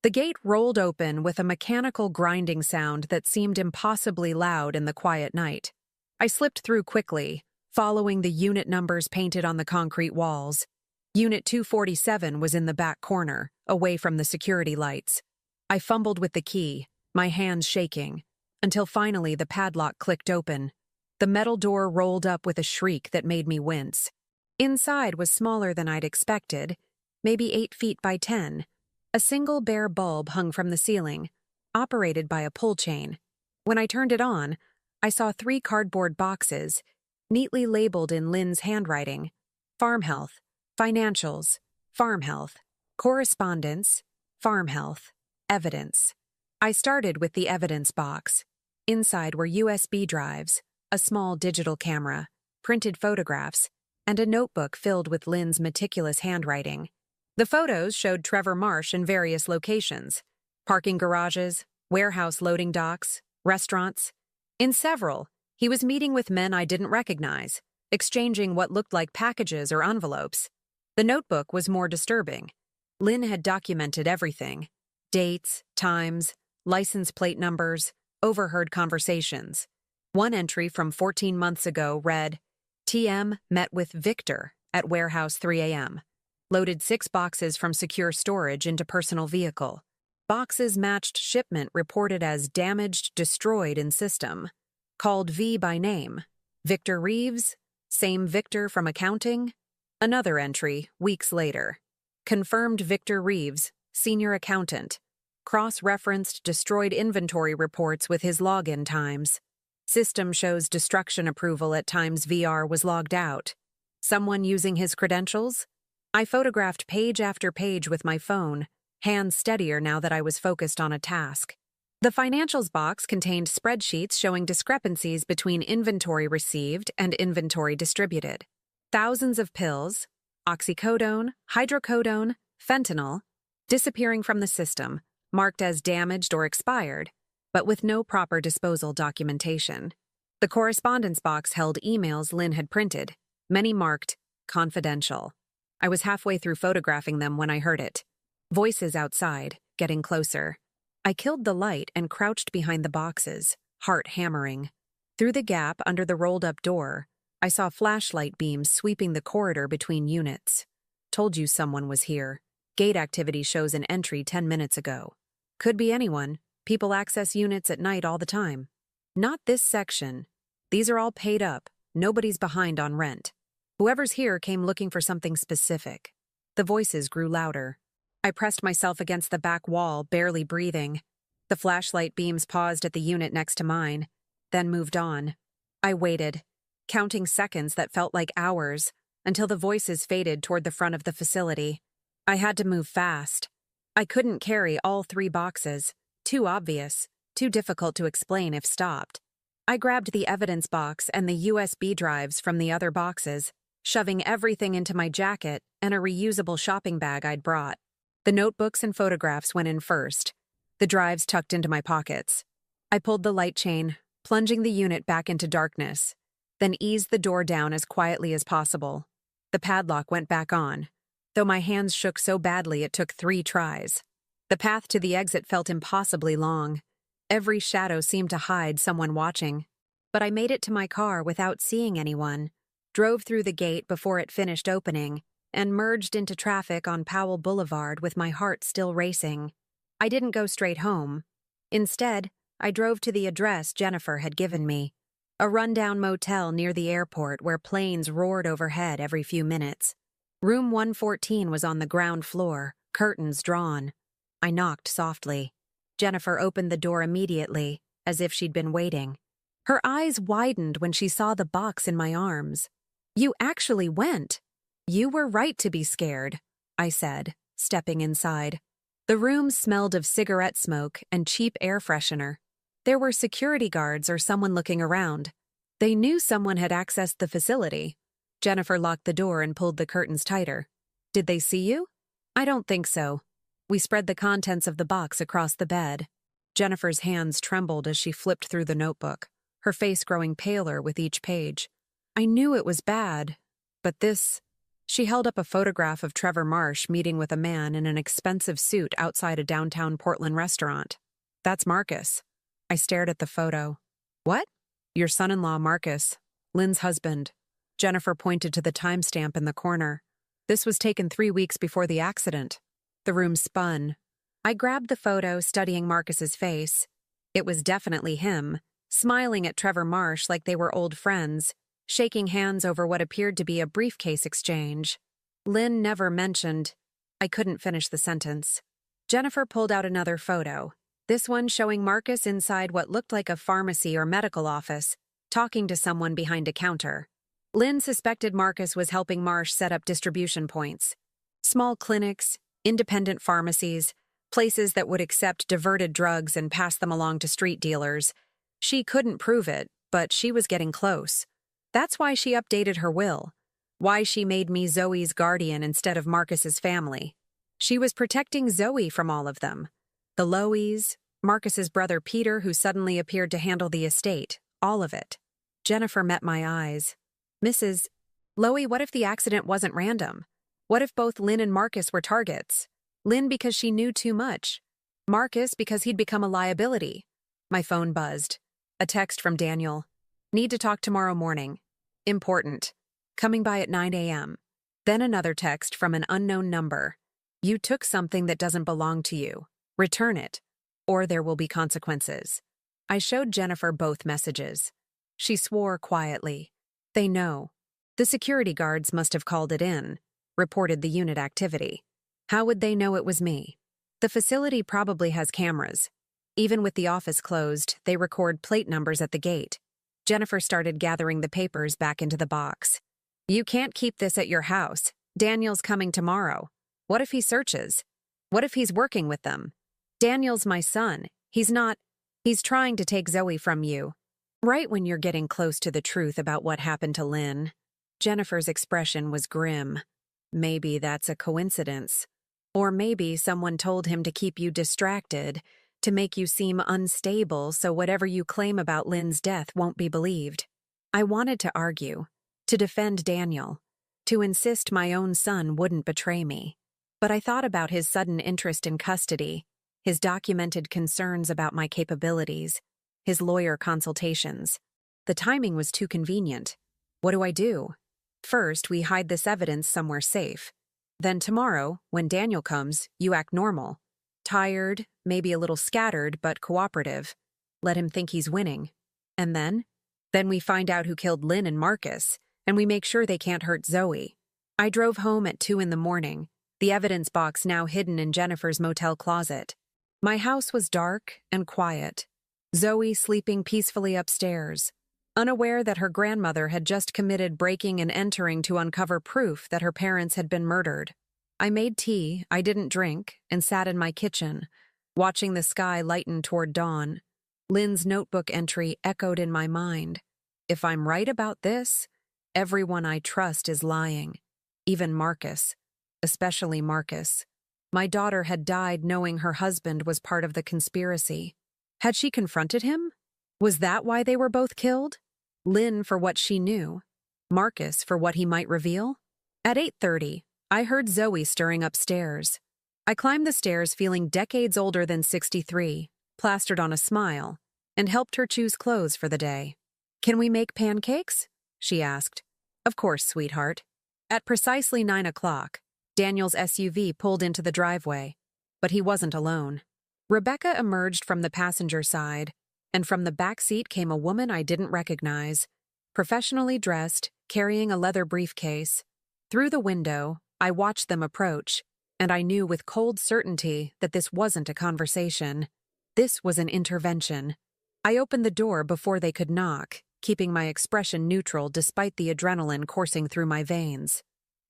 The gate rolled open with a mechanical grinding sound that seemed impossibly loud in the quiet night. I slipped through quickly, following the unit numbers painted on the concrete walls. Unit 247 was in the back corner, away from the security lights. I fumbled with the key, my hands shaking, until finally the padlock clicked open. The metal door rolled up with a shriek that made me wince. Inside was smaller than I'd expected, maybe 8 feet by 10. A single bare bulb hung from the ceiling, operated by a pull chain. When I turned it on, I saw 3 cardboard boxes, neatly labeled in Lynn's handwriting: Farm Health, Financials, Farm Health, Correspondence, Farm Health, Evidence. I started with the evidence box. Inside were USB drives, a small digital camera, printed photographs, and a notebook filled with Lynn's meticulous handwriting. The photos showed Trevor Marsh in various locations: parking garages, warehouse loading docks, restaurants. In several, he was meeting with men I didn't recognize, exchanging what looked like packages or envelopes. The notebook was more disturbing. Lynn had documented everything: dates, times, license plate numbers, overheard conversations. One entry from 14 months ago read, TM met with Victor at warehouse 3 a.m. Loaded 6 boxes from secure storage into personal vehicle. Boxes matched shipment reported as damaged, destroyed in system. Called V by name. Victor Reeves, same Victor from accounting. Another entry, weeks later. Confirmed Victor Reeves, senior accountant. Cross-referenced destroyed inventory reports with his login times. System shows destruction approval at times VR was logged out. Someone using his credentials? I photographed page after page with my phone, hands steadier now that I was focused on a task. The financials box contained spreadsheets showing discrepancies between inventory received and inventory distributed. Thousands of pills, oxycodone, hydrocodone, fentanyl, disappearing from the system, marked as damaged or expired, but with no proper disposal documentation. The correspondence box held emails Lynn had printed, many marked confidential. I was halfway through photographing them when I heard it. Voices outside, getting closer. I killed the light and crouched behind the boxes, heart hammering. Through the gap under the rolled-up door, I saw flashlight beams sweeping the corridor between units. Told you someone was here. Gate activity shows an entry 10 minutes ago. Could be anyone. People access units at night all the time. Not this section. These are all paid up. Nobody's behind on rent. Whoever's here came looking for something specific. The voices grew louder. I pressed myself against the back wall, barely breathing. The flashlight beams paused at the unit next to mine, then moved on. I waited, counting seconds that felt like hours, until the voices faded toward the front of the facility. I had to move fast. I couldn't carry all 3 boxes. Too obvious, too difficult to explain if stopped. I grabbed the evidence box and the USB drives from the other boxes, shoving everything into my jacket and a reusable shopping bag I'd brought. The notebooks and photographs went in first, the drives tucked into my pockets. I pulled the light chain, plunging the unit back into darkness, then eased the door down as quietly as possible. The padlock went back on, though my hands shook so badly it took 3 tries. The path to the exit felt impossibly long. Every shadow seemed to hide someone watching. But I made it to my car without seeing anyone, drove through the gate before it finished opening, and merged into traffic on Powell Boulevard with my heart still racing. I didn't go straight home. Instead, I drove to the address Jennifer had given me, a rundown motel near the airport where planes roared overhead every few minutes. Room 114 was on the ground floor, curtains drawn. I knocked softly. Jennifer opened the door immediately, as if she'd been waiting. Her eyes widened when she saw the box in my arms. "You actually went." "You were right to be scared," I said, stepping inside. The room smelled of cigarette smoke and cheap air freshener. There were security guards or someone looking around. They knew someone had accessed the facility. Jennifer locked the door and pulled the curtains tighter. "Did they see you?" "I don't think so." We spread the contents of the box across the bed. Jennifer's hands trembled as she flipped through the notebook, her face growing paler with each page. I knew it was bad, but this... She held up a photograph of Trevor Marsh meeting with a man in an expensive suit outside a downtown Portland restaurant. "That's Marcus." I stared at the photo. "What?" "Your son-in-law, Marcus. Lynn's husband." Jennifer pointed to the timestamp in the corner. "This was taken 3 weeks before the accident." The room spun. I grabbed the photo, studying Marcus's face. It was definitely him, smiling at Trevor Marsh like they were old friends, shaking hands over what appeared to be a briefcase exchange. Lynn never mentioned... I couldn't finish the sentence. Jennifer pulled out another photo, this one showing Marcus inside what looked like a pharmacy or medical office, talking to someone behind a counter. Lynn suspected Marcus was helping Marsh set up distribution points. Small clinics, independent pharmacies, places that would accept diverted drugs and pass them along to street dealers. She couldn't prove it, but she was getting close. That's why she updated her will. Why she made me Zoe's guardian instead of Marcus's family. She was protecting Zoe from all of them. The Lowies, Marcus's brother Peter, who suddenly appeared to handle the estate, all of it. Jennifer met my eyes. "Mrs. Lowy, what if the accident wasn't random? What if both Lynn and Marcus were targets? Lynn because she knew too much. Marcus because he'd become a liability." My phone buzzed. A text from Daniel. "Need to talk tomorrow morning. Important. Coming by at 9 a.m. Then another text from an unknown number. "You took something that doesn't belong to you. Return it, or there will be consequences." I showed Jennifer both messages. She swore quietly. "They know. The security guards must have called it in, reported the unit activity. How would they know it was me? The facility probably has cameras. Even with the office closed, they record plate numbers at the gate." Jennifer started gathering the papers back into the box. "You can't keep this at your house. Daniel's coming tomorrow. What if he searches? What if he's working with them? Daniel's my son. He's not... He's trying to take Zoe from you." Right when you're getting close to the truth about what happened to Lynn. Jennifer's expression was grim. Maybe that's a coincidence. Or maybe someone told him to keep you distracted, to make you seem unstable so whatever you claim about Lynn's death won't be believed. I wanted to argue, to defend Daniel, to insist my own son wouldn't betray me. But I thought about his sudden interest in custody, his documented concerns about my capabilities, his lawyer consultations. The timing was too convenient. What do I do? First, we hide this evidence somewhere safe. Then tomorrow, when Daniel comes, you act normal. Tired, maybe a little scattered, but cooperative. Let him think he's winning. And then? Then we find out who killed Lynn and Marcus, and we make sure they can't hurt Zoe. I drove home at 2 a.m, the evidence box now hidden in Jennifer's motel closet. My house was dark and quiet. Zoe sleeping peacefully upstairs, unaware that her grandmother had just committed breaking and entering to uncover proof that her parents had been murdered. I made tea I didn't drink and sat in my kitchen, watching the sky lighten toward dawn. Lynn's notebook entry echoed in my mind. If I'm right about this, everyone I trust is lying. Even Marcus. Especially Marcus. My daughter had died knowing her husband was part of the conspiracy. Had she confronted him? Was that why they were both killed? Lynn for what she knew. Marcus for what he might reveal? At 8:30, I heard Zoe stirring upstairs. I climbed the stairs feeling decades older than 63, plastered on a smile, and helped her choose clothes for the day. "Can we make pancakes?" she asked. "Of course, sweetheart." At precisely 9 o'clock, Daniel's SUV pulled into the driveway, but he wasn't alone. Rebecca emerged from the passenger side, and from the back seat came a woman I didn't recognize, professionally dressed, carrying a leather briefcase. Through the window, I watched them approach, and I knew with cold certainty that this wasn't a conversation. This was an intervention. I opened the door before they could knock, keeping my expression neutral despite the adrenaline coursing through my veins.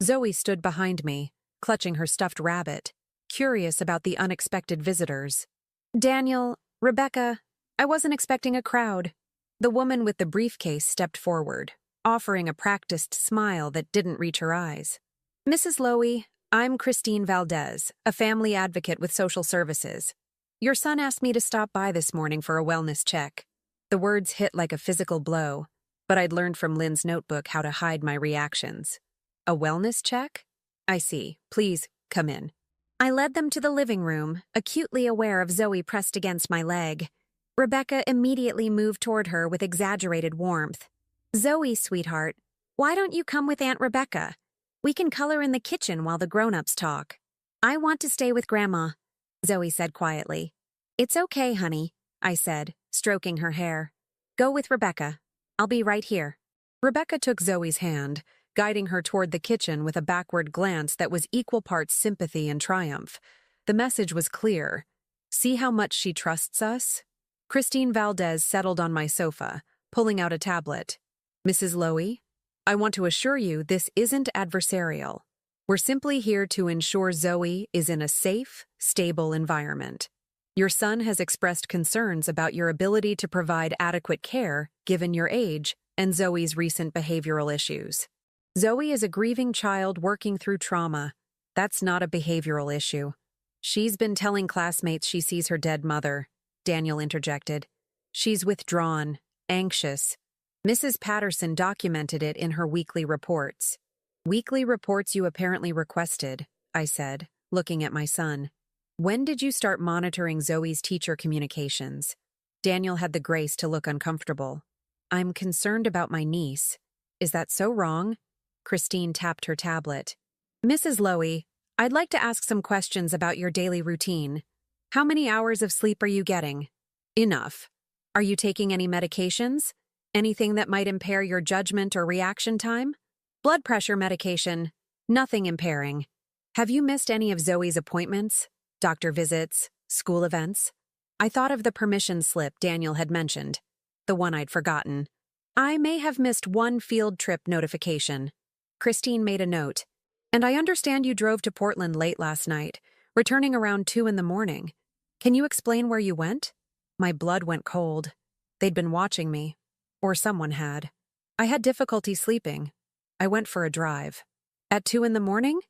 Zoe stood behind me, clutching her stuffed rabbit, curious about the unexpected visitors. Daniel, Rebecca, I wasn't expecting a crowd. The woman with the briefcase stepped forward, offering a practiced smile that didn't reach her eyes. Mrs. Lowy, I'm Christine Valdez, a family advocate with social services. Your son asked me to stop by this morning for a wellness check. The words hit like a physical blow, but I'd learned from Lynn's notebook how to hide my reactions. A wellness check? I see. Please, come in. I led them to the living room, acutely aware of Zoe pressed against my leg. Rebecca immediately moved toward her with exaggerated warmth. Zoe, sweetheart, why don't you come with Aunt Rebecca? We can color in the kitchen while the grown-ups talk. I want to stay with Grandma, Zoe said quietly. It's okay, honey, I said, stroking her hair. Go with Rebecca. I'll be right here. Rebecca took Zoe's hand, guiding her toward the kitchen with a backward glance that was equal parts sympathy and triumph. The message was clear. See how much she trusts us? Christine Valdez settled on my sofa, pulling out a tablet. Mrs. Lowy, I want to assure you this isn't adversarial. We're simply here to ensure Zoe is in a safe, stable environment. Your son has expressed concerns about your ability to provide adequate care given your age and Zoe's recent behavioral issues. Zoe is a grieving child working through trauma. That's not a behavioral issue. She's been telling classmates she sees her dead mother, Daniel interjected. She's withdrawn, anxious. Mrs. Patterson documented it in her weekly reports. Weekly reports you apparently requested, I said, looking at my son. When did you start monitoring Zoe's teacher communications? Daniel had the grace to look uncomfortable. I'm concerned about my niece. Is that so wrong? Christine tapped her tablet. Mrs. Lowy, I'd like to ask some questions about your daily routine. How many hours of sleep are you getting? Enough. Are you taking any medications? Anything that might impair your judgment or reaction time? Blood pressure medication. Nothing impairing. Have you missed any of Zoe's appointments? Doctor visits? School events? I thought of the permission slip Daniel had mentioned. The one I'd forgotten. I may have missed one field trip notification. Christine made a note. And I understand you drove to Portland late last night, returning around 2 in the morning. Can you explain where you went? My blood went cold. They'd been watching me. Or someone had. I had difficulty sleeping. I went for a drive. At 2 in the morning?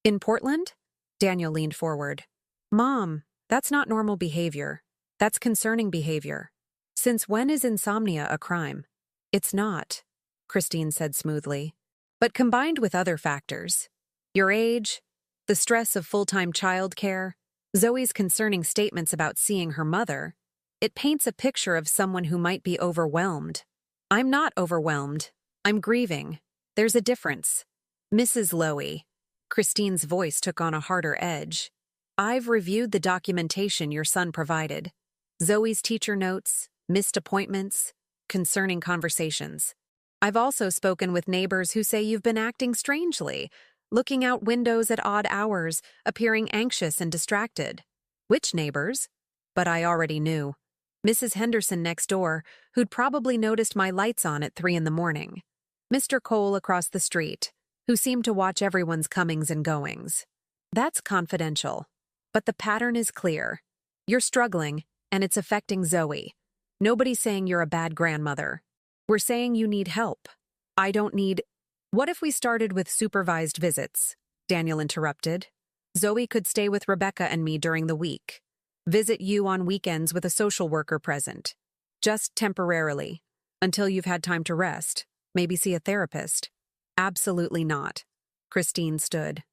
In Portland? Daniel leaned forward. Mom, that's not normal behavior. That's concerning behavior. Since when is insomnia a crime? It's not, Christine said smoothly. But combined with other factors, your age, the stress of full-time childcare, Zoe's concerning statements about seeing her mother, it paints a picture of someone who might be overwhelmed. I'm not overwhelmed. I'm grieving. There's a difference. Mrs. Lowy, Christine's voice took on a harder edge. I've reviewed the documentation your son provided. Zoe's teacher notes, missed appointments, concerning conversations. I've also spoken with neighbors who say you've been acting strangely, looking out windows at odd hours, appearing anxious and distracted. Which neighbors? But I already knew. Mrs. Henderson next door, who'd probably noticed my lights on at 3 in the morning. Mr. Cole across the street, who seemed to watch everyone's comings and goings. That's confidential. But the pattern is clear. You're struggling, and it's affecting Zoe. Nobody's saying you're a bad grandmother. We're saying you need help. I don't need... What if we started with supervised visits? Daniel interrupted. Zoe could stay with Rebecca and me during the week. Visit you on weekends with a social worker present. Just temporarily. Until you've had time to rest. Maybe see a therapist. Absolutely not. Christine stood.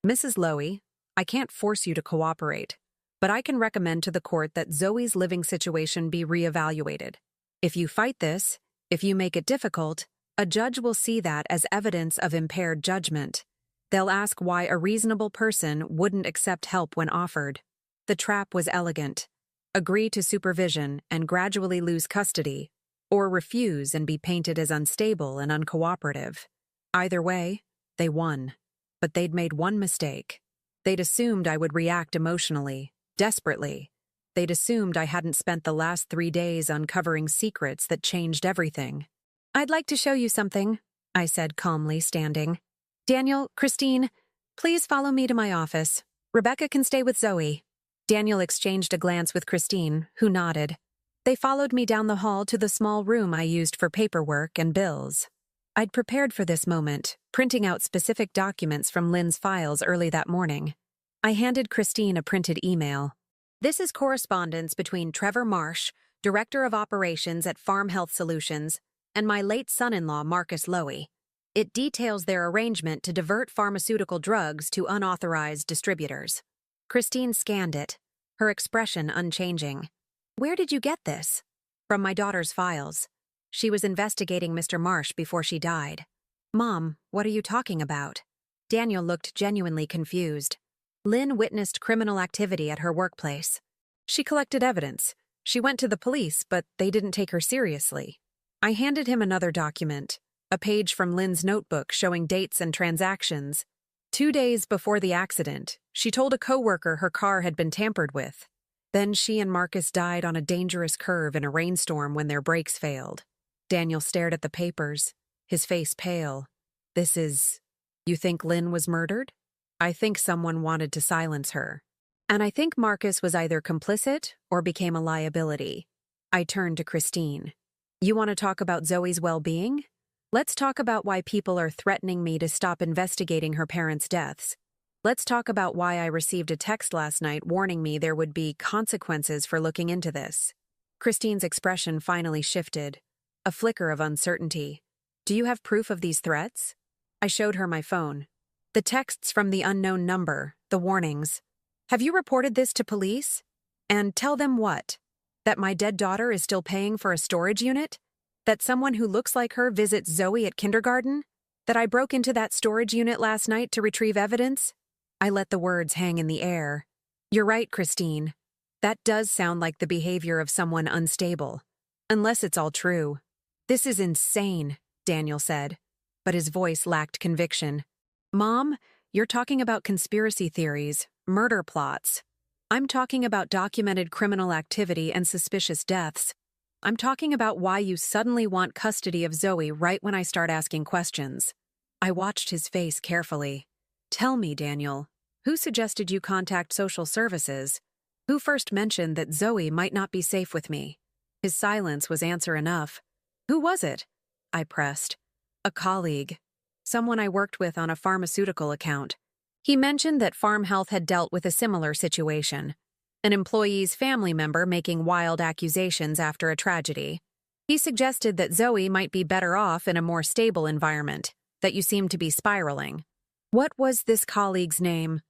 Mrs. Lowy, I can't force you to cooperate, but I can recommend to the court that Zoe's living situation be reevaluated. If you fight this, if you make it difficult, a judge will see that as evidence of impaired judgment. They'll ask why a reasonable person wouldn't accept help when offered. The trap was elegant. Agree to supervision and gradually lose custody, or refuse and be painted as unstable and uncooperative. Either way, they won. But they'd made one mistake. They'd assumed I would react emotionally, desperately. They'd assumed I hadn't spent the last 3 days uncovering secrets that changed everything. "I'd like to show you something," I said calmly, standing. "Daniel, Christine, please follow me to my office. Rebecca can stay with Zoe." Daniel exchanged a glance with Christine, who nodded. They followed me down the hall to the small room I used for paperwork and bills. I'd prepared for this moment, printing out specific documents from Lynn's files early that morning. I handed Christine a printed email. "This is correspondence between Trevor Marsh, Director of Operations at Farm Health Solutions, and my late son-in-law, Marcus Lowy. It details their arrangement to divert pharmaceutical drugs to unauthorized distributors." Christine scanned it, her expression unchanging. "Where did you get this?" "From my daughter's files. She was investigating Mr. Marsh before she died." "Mom, what are you talking about?" Daniel looked genuinely confused. "Lynn witnessed criminal activity at her workplace. She collected evidence. She went to the police, but they didn't take her seriously." I handed him another document, a page from Lynn's notebook showing dates and transactions. 2 days before the accident, she told a coworker her car had been tampered with. Then she and Marcus died on a dangerous curve in a rainstorm when their brakes failed. Daniel stared at the papers, his face pale. You think Lynn was murdered?" "I think someone wanted to silence her. And I think Marcus was either complicit or became a liability." I turned to Christine. "You want to talk about Zoe's well-being? Let's talk about why people are threatening me to stop investigating her parents' deaths. Let's talk about why I received a text last night warning me there would be consequences for looking into this." Christine's expression finally shifted, a flicker of uncertainty. "Do you have proof of these threats?" I showed her my phone. "The texts from the unknown number, the warnings. Have you reported this to police? And tell them what? That my dead daughter is still paying for a storage unit? That someone who looks like her visits Zoe at kindergarten? That I broke into that storage unit last night to retrieve evidence?" I let the words hang in the air. "You're right, Christine. That does sound like the behavior of someone unstable. Unless it's all true." "This is insane," Daniel said, but his voice lacked conviction. "Mom, you're talking about conspiracy theories, murder plots. I'm talking about documented criminal activity and suspicious deaths. I'm talking about why you suddenly want custody of Zoe right when I start asking questions." I watched his face carefully. "Tell me, Daniel, who suggested you contact social services? Who first mentioned that Zoe might not be safe with me?" His silence was answer enough. "Who was it?" I pressed. "A colleague. Someone I worked with on a pharmaceutical account. He mentioned that Farm Health had dealt with a similar situation. An employee's family member making wild accusations after a tragedy. He suggested that Zoe might be better off in a more stable environment, that you seemed to be spiraling." "What was this colleague's name?"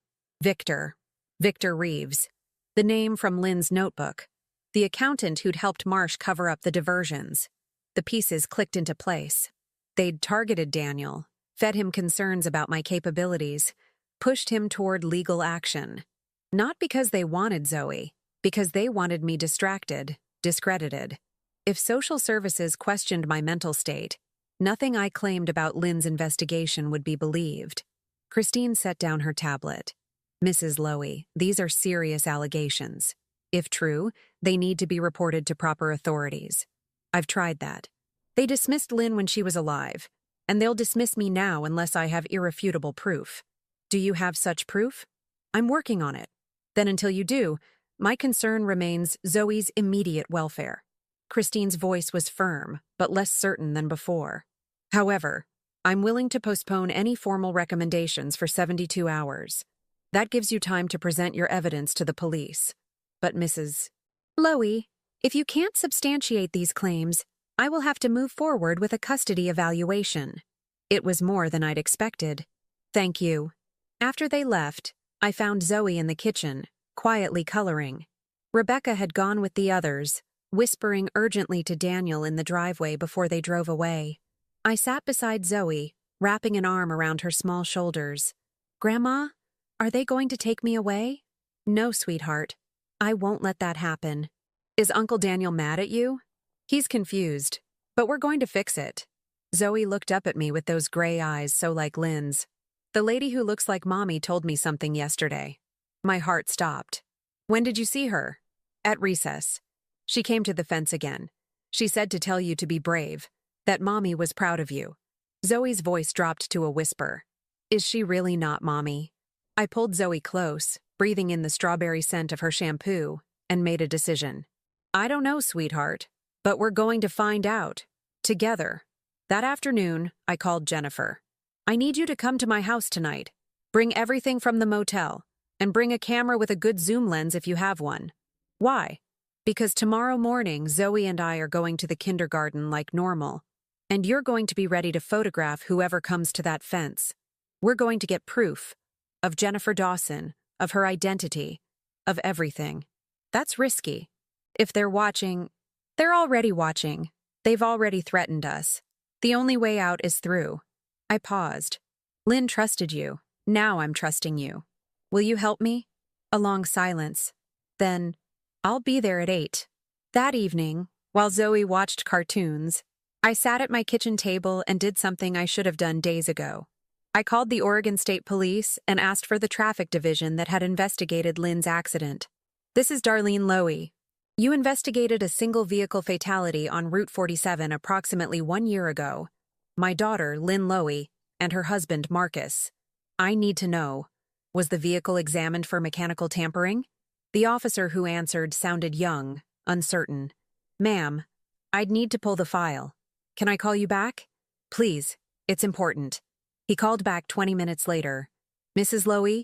"Victor. Victor Reeves. The name from Lynn's notebook. The accountant who'd helped Marsh cover up the diversions." The pieces clicked into place. They'd targeted Daniel, fed him concerns about my capabilities, pushed him toward legal action. Not because they wanted Zoe, because they wanted me distracted, discredited. If social services questioned my mental state, nothing I claimed about Lynn's investigation would be believed. Christine set down her tablet. "Mrs. Lowy, these are serious allegations. If true, they need to be reported to proper authorities. I've tried that. They dismissed Lynn when she was alive, and they'll dismiss me now unless I have irrefutable proof. Do you have such proof? I'm working on it. Then until you do, my concern remains Zoe's immediate welfare." Christine's voice was firm, but less certain than before. "However, I'm willing to postpone any formal recommendations for 72 hours. That gives you time to present your evidence to the police. But Mrs. Lowy, if you can't substantiate these claims, I will have to move forward with a custody evaluation." It was more than I'd expected. "Thank you." After they left, I found Zoe in the kitchen, quietly coloring. Rebecca had gone with the others, whispering urgently to Daniel in the driveway before they drove away. I sat beside Zoe, wrapping an arm around her small shoulders. "Grandma, are they going to take me away?" "No, sweetheart. I won't let that happen." "Is Uncle Daniel mad at you?" "He's confused, but we're going to fix it." Zoe looked up at me with those gray eyes so like Lynn's. The lady who looks like Mommy told me something yesterday. My heart stopped. When did you see her? At recess. She came to the fence again. She said to tell you to be brave, that Mommy was proud of you. Zoe's voice dropped to a whisper. Is she really not Mommy? I pulled Zoe close, breathing in the strawberry scent of her shampoo, and made a decision. I don't know, sweetheart, but we're going to find out. Together. That afternoon, I called Jennifer. I need you to come to my house tonight. Bring everything from the motel, and bring a camera with a good zoom lens if you have one. Why? Because tomorrow morning, Zoe and I are going to the kindergarten like normal, and you're going to be ready to photograph whoever comes to that fence. We're going to get proof of Jennifer Dawson, of her identity, of everything. That's risky. If they're watching, they're already watching. They've already threatened us. The only way out is through. I paused. Lynn trusted you. Now I'm trusting you. Will you help me? A long silence. Then, I'll be there at 8. That evening, while Zoe watched cartoons, I sat at my kitchen table and did something I should have done days ago. I called the Oregon State Police and asked for the traffic division that had investigated Lynn's accident. This is Darlene Lowy. You investigated a single-vehicle fatality on Route 47 approximately 1 year ago. My daughter, Lynn Lowy, and her husband, Marcus. I need to know, was the vehicle examined for mechanical tampering? The officer who answered sounded young, uncertain. Ma'am, I'd need to pull the file. Can I call you back? Please, it's important. He called back 20 minutes later. Mrs. Lowy,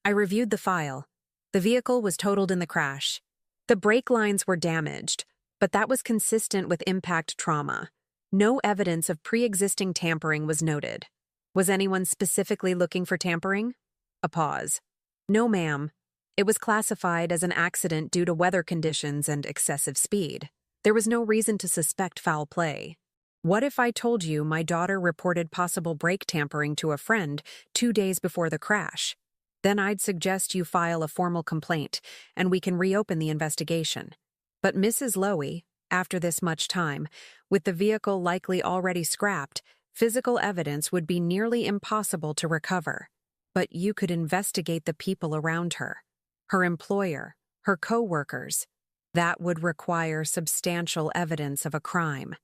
I reviewed the file. The vehicle was totaled in the crash. The brake lines were damaged, but that was consistent with impact trauma. No evidence of pre-existing tampering was noted. Was anyone specifically looking for tampering? A pause. No, ma'am. It was classified as an accident due to weather conditions and excessive speed. There was no reason to suspect foul play. What if I told you my daughter reported possible brake tampering to a friend 2 days before the crash? Then I'd suggest you file a formal complaint, and we can reopen the investigation. But Mrs. Lowy, after this much time, with the vehicle likely already scrapped, physical evidence would be nearly impossible to recover. But you could investigate the people around her, her employer, her co-workers. That would require substantial evidence of a crime.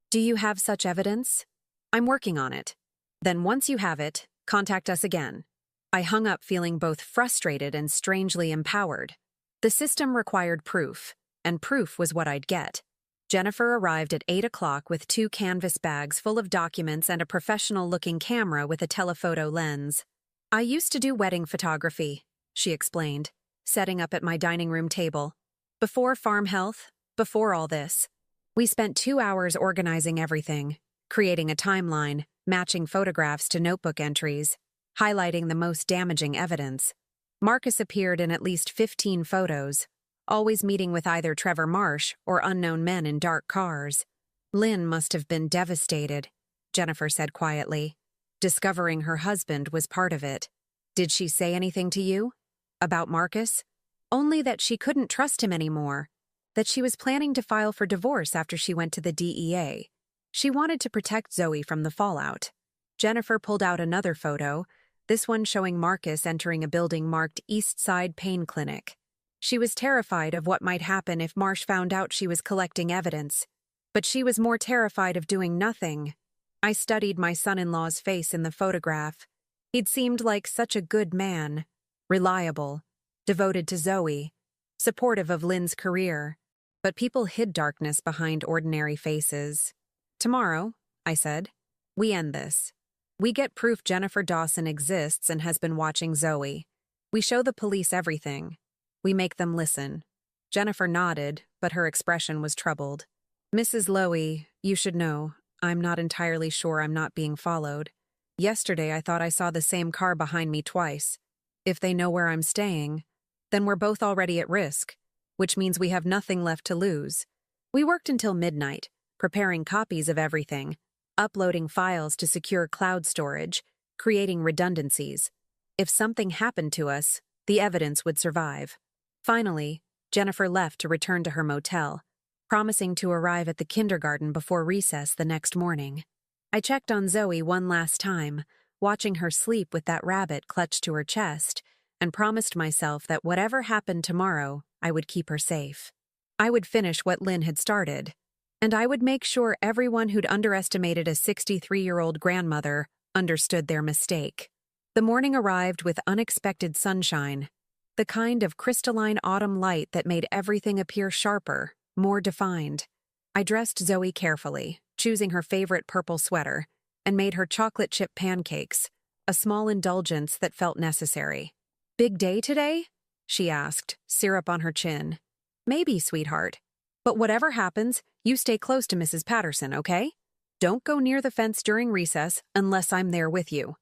Do you have such evidence? I'm working on it. Then once you have it, contact us again. I hung up feeling both frustrated and strangely empowered. The system required proof, and proof was what I'd get. Jennifer arrived at 8 o'clock with 2 canvas bags full of documents and a professional-looking camera with a telephoto lens. I used to do wedding photography, she explained, setting up at my dining room table. Before Farm Health, before all this. We spent 2 hours organizing everything, creating a timeline, matching photographs to notebook entries, highlighting the most damaging evidence. Marcus appeared in at least 15 photos, always meeting with either Trevor Marsh or unknown men in dark cars. Lynn must have been devastated, Jennifer said quietly. Discovering her husband was part of it. Did she say anything to you? About Marcus? Only that she couldn't trust him anymore, that she was planning to file for divorce after she went to the DEA. She wanted to protect Zoe from the fallout. Jennifer pulled out another photo, this one showing Marcus entering a building marked East Side Pain Clinic. She was terrified of what might happen if Marsh found out she was collecting evidence. But she was more terrified of doing nothing. I studied my son-in-law's face in the photograph. He'd seemed like such a good man, reliable, devoted to Zoe, supportive of Lynn's career. But people hid darkness behind ordinary faces. Tomorrow, I said, we end this. We get proof Jennifer Dawson exists and has been watching Zoe. We show the police everything. We make them listen. Jennifer nodded, but her expression was troubled. Mrs. Lowy, you should know, I'm not entirely sure I'm not being followed. Yesterday I thought I saw the same car behind me twice. If they know where I'm staying, then we're both already at risk, which means we have nothing left to lose. We worked until midnight, preparing copies of everything, uploading files to secure cloud storage, creating redundancies. If something happened to us, the evidence would survive. Finally, Jennifer left to return to her motel, promising to arrive at the kindergarten before recess the next morning. I checked on Zoe one last time, watching her sleep with that rabbit clutched to her chest, and promised myself that whatever happened tomorrow, I would keep her safe. I would finish what Lynn had started, and I would make sure everyone who'd underestimated a 63-year-old grandmother understood their mistake. The morning arrived with unexpected sunshine, the kind of crystalline autumn light that made everything appear sharper, more defined. I dressed Zoe carefully, choosing her favorite purple sweater, and made her chocolate chip pancakes, a small indulgence that felt necessary. "Big day today?" she asked, syrup on her chin. "Maybe, sweetheart. But whatever happens, you stay close to Mrs. Patterson, okay? Don't go near the fence during recess unless I'm there with you."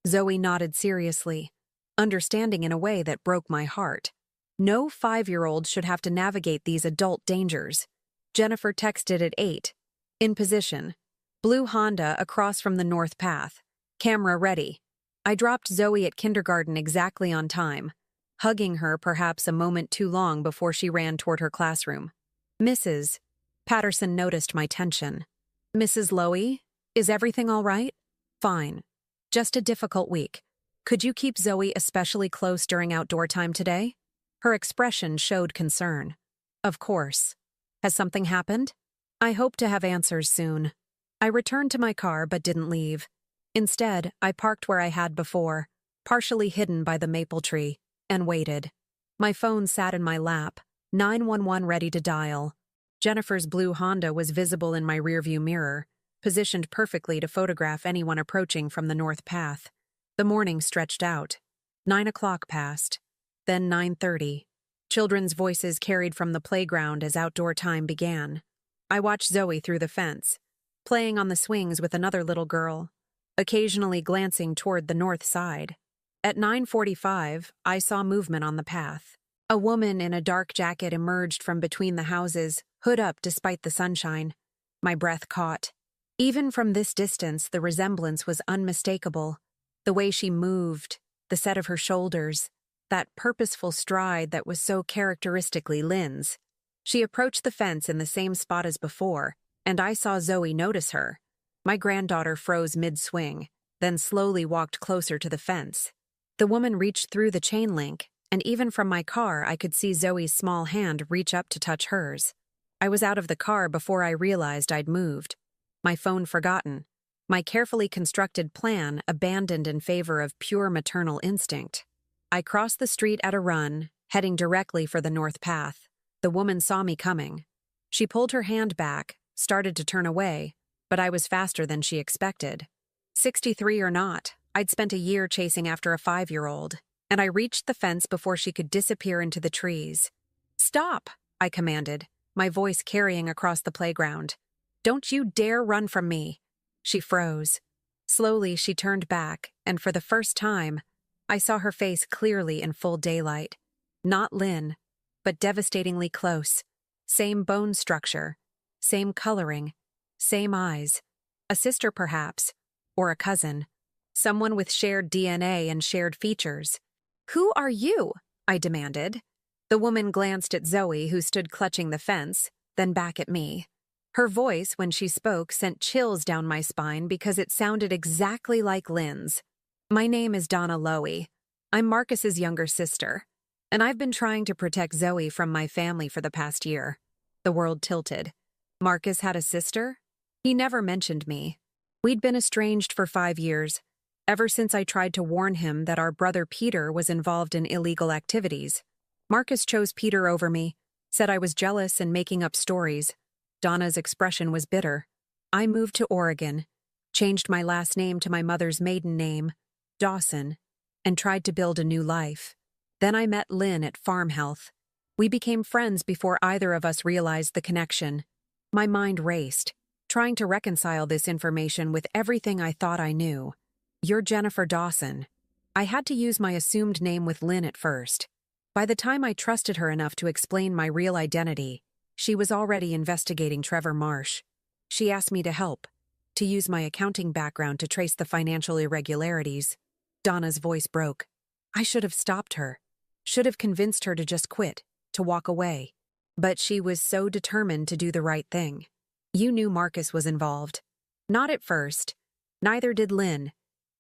Zoe nodded seriously, understanding in a way that broke my heart. No 5-year-old should have to navigate these adult dangers. Jennifer texted at 8. "In position. Blue Honda across from the north path. Camera ready." I dropped Zoe at kindergarten exactly on time, hugging her perhaps a moment too long before she ran toward her classroom. "Mrs. Patterson noticed my tension. "Mrs. Lowy, is everything all right?" "Fine. Just a difficult week. Could you keep Zoe especially close during outdoor time today?" Her expression showed concern. "Of course. Has something happened?" "I hope to have answers soon." I returned to my car but didn't leave. Instead, I parked where I had before, partially hidden by the maple tree, and waited. My phone sat in my lap, 911 ready to dial. Jennifer's blue Honda was visible in my rearview mirror, positioned perfectly to photograph anyone approaching from the north path. The morning stretched out. 9 o'clock passed. Then 9:30. Children's voices carried from the playground as outdoor time began. I watched Zoe through the fence, playing on the swings with another little girl, occasionally glancing toward the north side. At 9:45, I saw movement on the path. A woman in a dark jacket emerged from between the houses, hood up despite the sunshine. My breath caught. Even from this distance, the resemblance was unmistakable. The way she moved, the set of her shoulders, that purposeful stride that was so characteristically Lynn's. She approached the fence in the same spot as before, and I saw Zoe notice her. My granddaughter froze mid-swing, then slowly walked closer to the fence. The woman reached through the chain link, and even from my car I could see Zoe's small hand reach up to touch hers. I was out of the car before I realized I'd moved. My phone forgotten. My carefully constructed plan abandoned in favor of pure maternal instinct. I crossed the street at a run, heading directly for the north path. The woman saw me coming. She pulled her hand back, started to turn away, but I was faster than she expected. 63 or not, I'd spent a year chasing after a 5-year-old, and I reached the fence before she could disappear into the trees. "Stop!" I commanded, my voice carrying across the playground. "Don't you dare run from me!" She froze. Slowly, she turned back, and for the first time, I saw her face clearly in full daylight. Not Lynn, but devastatingly close. Same bone structure, same coloring, same eyes. A sister, perhaps, or a cousin. Someone with shared DNA and shared features. "Who are you?" I demanded. The woman glanced at Zoe, who stood clutching the fence, then back at me. Her voice, when she spoke, sent chills down my spine because it sounded exactly like Lynn's. "My name is Donna Lowy. I'm Marcus's younger sister, and I've been trying to protect Zoe from my family for the past year." The world tilted. Marcus had a sister? He never mentioned me. We'd been estranged for 5 years, ever since I tried to warn him that our brother Peter was involved in illegal activities. Marcus chose Peter over me, said I was jealous and making up stories. Donna's expression was bitter. I moved to Oregon, changed my last name to my mother's maiden name, Dawson, and tried to build a new life. Then I met Lynn at Farm Health. We became friends before either of us realized the connection. My mind raced, trying to reconcile this information with everything I thought I knew. "You're Jennifer Dawson." I had to use my assumed name with Lynn at first. By the time I trusted her enough to explain my real identity, she was already investigating Trevor Marsh. She asked me to help, to use my accounting background to trace the financial irregularities. Donna's voice broke. I should have stopped her, should have convinced her to just quit, to walk away. But she was so determined to do the right thing. "You knew Marcus was involved." "Not at first. Neither did Lynn.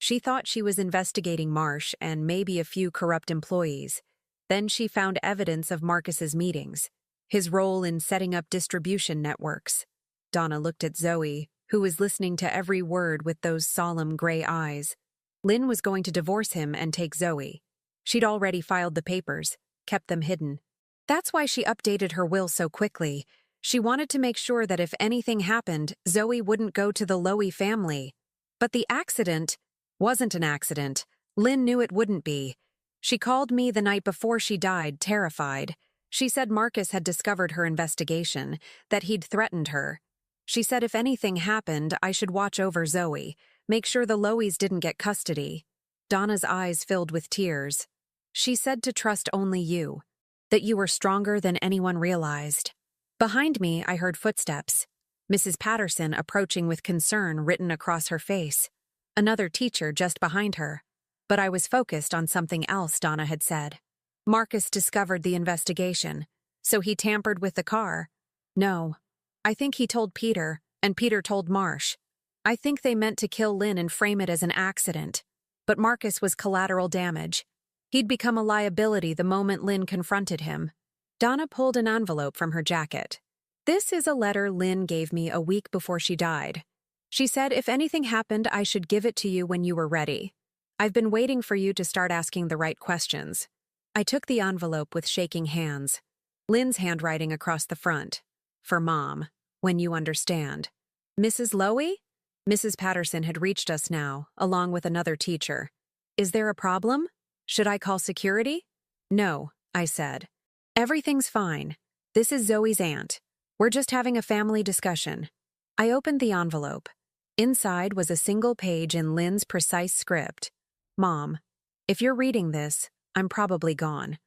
She thought she was investigating Marsh and maybe a few corrupt employees. Then she found evidence of Marcus's meetings, his role in setting up distribution networks. Donna looked at Zoe, who was listening to every word with those solemn gray eyes. Lynn was going to divorce him and take Zoe. She'd already filed the papers, kept them hidden. That's why she updated her will so quickly. She wanted to make sure that if anything happened, Zoe wouldn't go to the Lowy family. But the accident wasn't an accident. Lynn knew it wouldn't be. She called me the night before she died, terrified. She said Marcus had discovered her investigation, that he'd threatened her. She said if anything happened, I should watch over Zoe, make sure the Lowys didn't get custody. Donna's eyes filled with tears. She said to trust only you, that you were stronger than anyone realized. Behind me, I heard footsteps. Mrs. Patterson approaching with concern written across her face. Another teacher just behind her. But I was focused on something else Donna had said. Marcus discovered the investigation, so he tampered with the car. No. I think he told Peter, and Peter told Marsh. I think they meant to kill Lynn and frame it as an accident. But Marcus was collateral damage. He'd become a liability the moment Lynn confronted him. Donna pulled an envelope from her jacket. This is a letter Lynn gave me a week before she died. She said if anything happened, I should give it to you when you were ready. I've been waiting for you to start asking the right questions. I took the envelope with shaking hands. Lynn's handwriting across the front. For Mom, when you understand. Mrs. Lowy? Mrs. Patterson had reached us now, along with another teacher. Is there a problem? Should I call security? No, I said. Everything's fine. This is Zoe's aunt. We're just having a family discussion. I opened the envelope. Inside was a single page in Lynn's precise script. Mom, if you're reading this, I'm probably gone.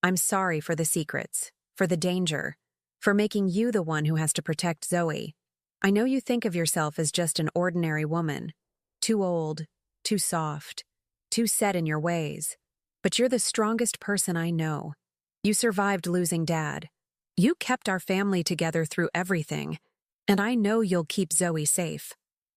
I'm sorry for the secrets, for the danger, for making you the one who has to protect Zoe. I know you think of yourself as just an ordinary woman, too old, too soft, too set in your ways. But you're the strongest person I know. You survived losing Dad. You kept our family together through everything, and I know you'll keep Zoe safe.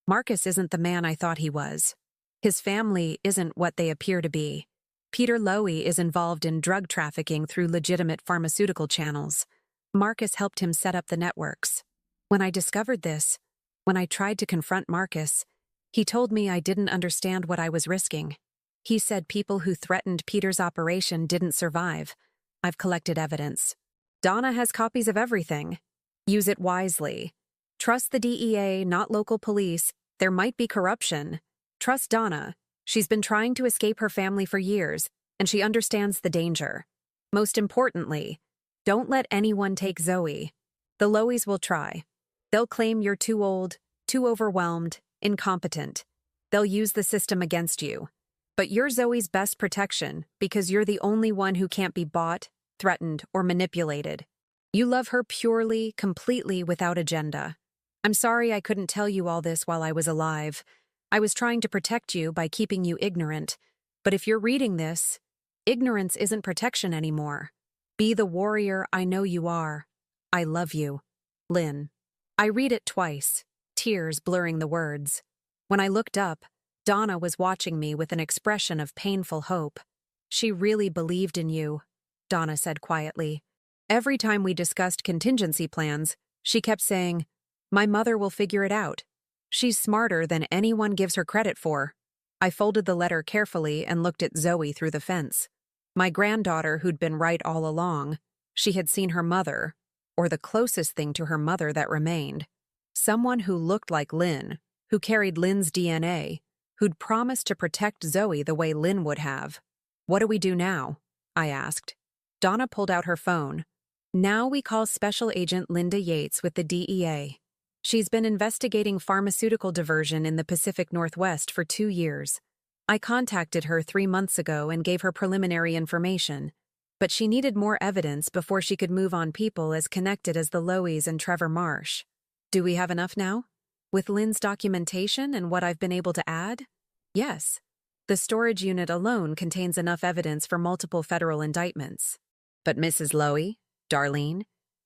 Marcus isn't the man I thought he was. His family isn't what they appear to be. Peter Lowy is involved in drug trafficking through legitimate pharmaceutical channels. Marcus helped him set up the networks. When I discovered this, when I tried to confront Marcus, he told me I didn't understand what I was risking. He said people who threatened Peter's operation didn't survive. I've collected evidence. Donna has copies of everything. Use it wisely. Trust the DEA, not local police. There might be corruption. Trust Donna. She's been trying to escape her family for years, and she understands the danger. Most importantly, don't let anyone take Zoe. The Lowys will try. They'll claim you're too old, too overwhelmed, incompetent. They'll use the system against you. But you're Zoe's best protection because you're the only one who can't be bought, threatened, or manipulated. You love her purely, completely without agenda. I'm sorry I couldn't tell you all this while I was alive. I was trying to protect you by keeping you ignorant. But if you're reading this, ignorance isn't protection anymore. Be the warrior I know you are. I love you. Lynn. I read it twice, tears blurring the words. When I looked up, Donna was watching me with an expression of painful hope. She really believed in you, Donna said quietly. Every time we discussed contingency plans, she kept saying, "My mother will figure it out. She's smarter than anyone gives her credit for." I folded the letter carefully and looked at Zoe through the fence. My granddaughter who'd been right all along. She had seen her mother, or the closest thing to her mother that remained. Someone who looked like Lynn, who carried Lynn's DNA, who'd promised to protect Zoe the way Lynn would have. What do we do now? I asked. Donna pulled out her phone. Now we call Special Agent Linda Yates with the DEA. She's been investigating pharmaceutical diversion in the Pacific Northwest for 2 years. I contacted her 3 months ago and gave her preliminary information, but she needed more evidence before she could move on people as connected as the Lowys and Trevor Marsh. Do we have enough now? With Lynn's documentation and what I've been able to add? Yes. The storage unit alone contains enough evidence for multiple federal indictments. But Mrs. Lowy, Darlene,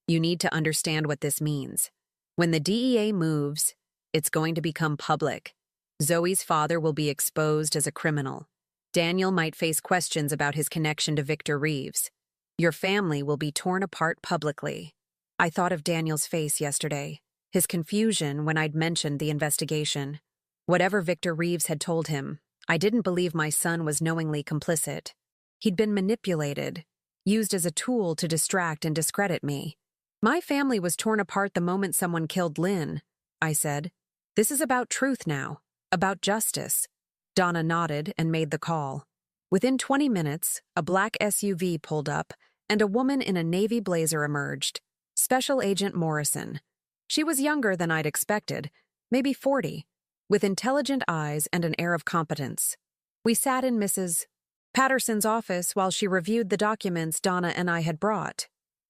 you need to understand what this means. When the DEA moves, it's going to become public. Zoe's father will be exposed as a criminal. Daniel might face questions about his connection to Victor Reeves. Your family will be torn apart publicly. I thought of Daniel's face yesterday, his confusion when I'd mentioned the investigation. Whatever Victor Reeves had told him, I didn't believe my son was knowingly complicit. He'd been manipulated, used as a tool to distract and discredit me. My family was torn apart the moment someone killed Lynn, I said. This is about truth now, about justice. Donna nodded and made the call. Within 20 minutes, a black SUV pulled up, and a woman in a navy blazer emerged. Special Agent Morrison. She was younger than I'd expected, maybe 40, with intelligent eyes and an air of competence. We sat in Mrs. Patterson's office while she reviewed the documents Donna and I had brought.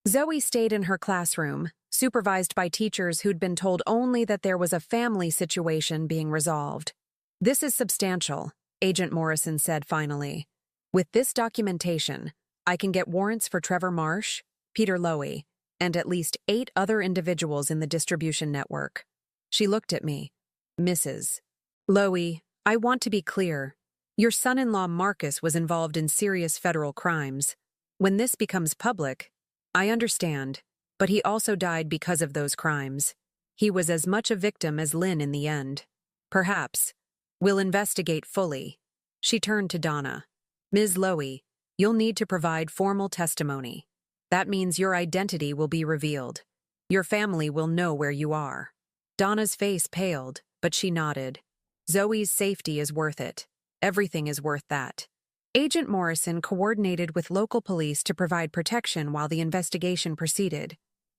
Zoe stayed in her classroom, supervised by teachers who'd been told only that there was a family situation being resolved. This is substantial, Agent Morrison said finally. With this documentation, I can get warrants for Trevor Marsh, Peter Lowy, and at least 8 other individuals in the distribution network. She looked at me. Mrs. Lowy, I want to be clear. Your son-in-law Marcus was involved in serious federal crimes. When this becomes public, I understand, but he also died because of those crimes. He was as much a victim as Lynn in the end. Perhaps. We'll investigate fully. She turned to Donna. Ms. Lowy, you'll need to provide formal testimony. That means your identity will be revealed. Your family will know where you are. Donna's face paled, but she nodded. Zoe's safety is worth it. Everything is worth that. Agent Morrison coordinated with local police to provide protection while the investigation proceeded.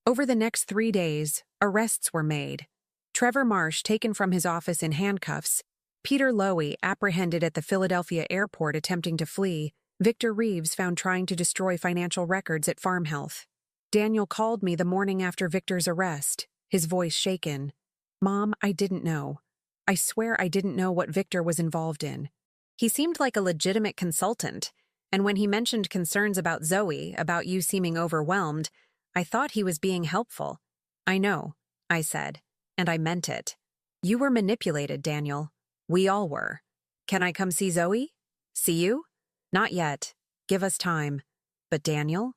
Over the next 3 days, arrests were made. Trevor Marsh taken from his office in handcuffs, Peter Lowy apprehended at the Philadelphia airport attempting to flee, Victor Reeves found trying to destroy financial records at Farm Health. Daniel called me the morning after Victor's arrest, his voice shaken. Mom, I didn't know. I swear I didn't know what Victor was involved in. He seemed like a legitimate consultant, and when he mentioned concerns about Zoe, about you seeming overwhelmed, I thought he was being helpful. I know, I said, and I meant it. You were manipulated, Daniel. We all were. Can I come see Zoe? See you? Not yet. Give us time. But Daniel?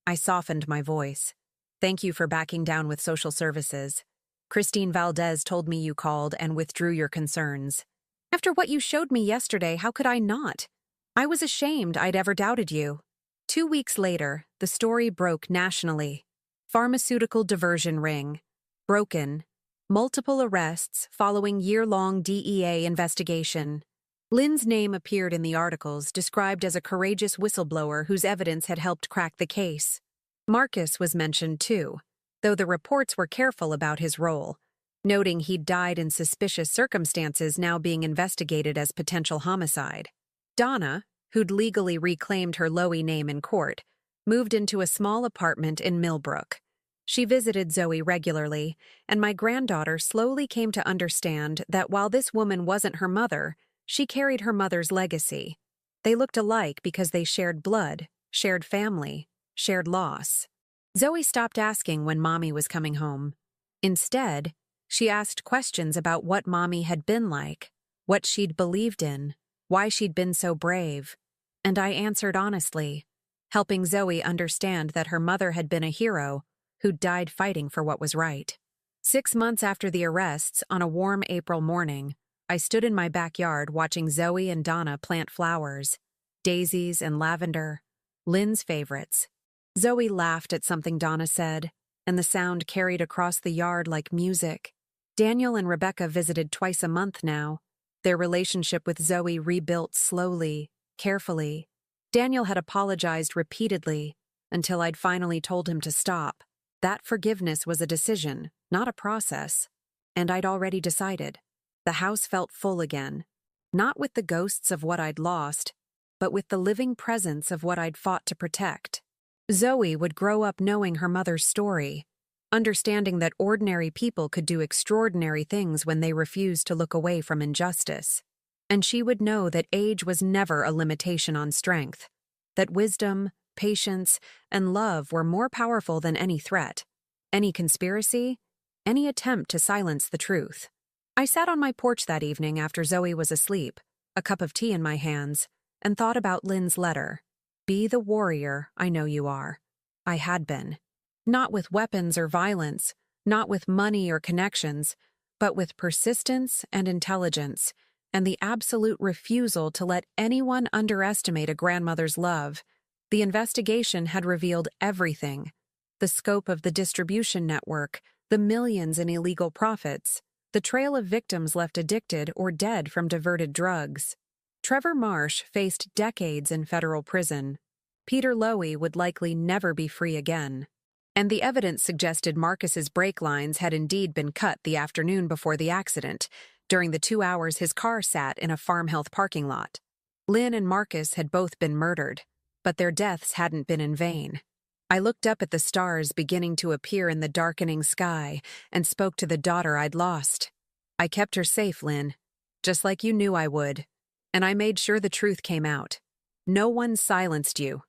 I softened my voice. Thank you for backing down with social services. Christine Valdez told me you called and withdrew your concerns. After what you showed me yesterday, how could I not? I was ashamed I'd ever doubted you. 2 weeks later, the story broke nationally. Pharmaceutical diversion ring. Broken. Multiple arrests following year-long DEA investigation. Lynn's name appeared in the articles, described as a courageous whistleblower whose evidence had helped crack the case. Marcus was mentioned too, though the reports were careful about his role, noting he'd died in suspicious circumstances now being investigated as potential homicide. Donna, who'd legally reclaimed her Lowy name in court, moved into a small apartment in Millbrook. She visited Zoe regularly, and my granddaughter slowly came to understand that while this woman wasn't her mother, she carried her mother's legacy. They looked alike because they shared blood, shared family, shared loss. Zoe stopped asking when Mommy was coming home. Instead, she asked questions about what Mommy had been like, what she'd believed in, why she'd been so brave. And I answered honestly, helping Zoe understand that her mother had been a hero who died fighting for what was right. 6 months after the arrests, on a warm April morning, I stood in my backyard watching Zoe and Donna plant flowers, daisies and lavender, Lynn's favorites. Zoe laughed at something Donna said, and the sound carried across the yard like music. Daniel and Rebecca visited twice a month now, their relationship with Zoe rebuilt slowly, carefully. Daniel had apologized repeatedly until I'd finally told him to stop. That forgiveness was a decision, not a process, and I'd already decided. The house felt full again, not with the ghosts of what I'd lost, but with the living presence of what I'd fought to protect. Zoe would grow up knowing her mother's story, understanding that ordinary people could do extraordinary things when they refused to look away from injustice. And she would know that age was never a limitation on strength, that wisdom, patience, and love were more powerful than any threat, any conspiracy, any attempt to silence the truth. I sat on my porch that evening after Zoe was asleep, a cup of tea in my hands, and thought about Lynn's letter. Be the warrior I know you are. I had been. Not with weapons or violence, not with money or connections, but with persistence and intelligence, and the absolute refusal to let anyone underestimate a grandmother's love. The investigation had revealed everything: the scope of the distribution network, the millions in illegal profits, the trail of victims left addicted or dead from diverted drugs. Trevor Marsh faced decades in federal prison. Peter Lowy would likely never be free again. And the evidence suggested Marcus's brake lines had indeed been cut the afternoon before the accident, during the 2 hours his car sat in a farm health parking lot. Lynn and Marcus had both been murdered, but their deaths hadn't been in vain. I looked up at the stars beginning to appear in the darkening sky and spoke to the daughter I'd lost. I kept her safe, Lynn, just like you knew I would. And I made sure the truth came out. No one silenced you.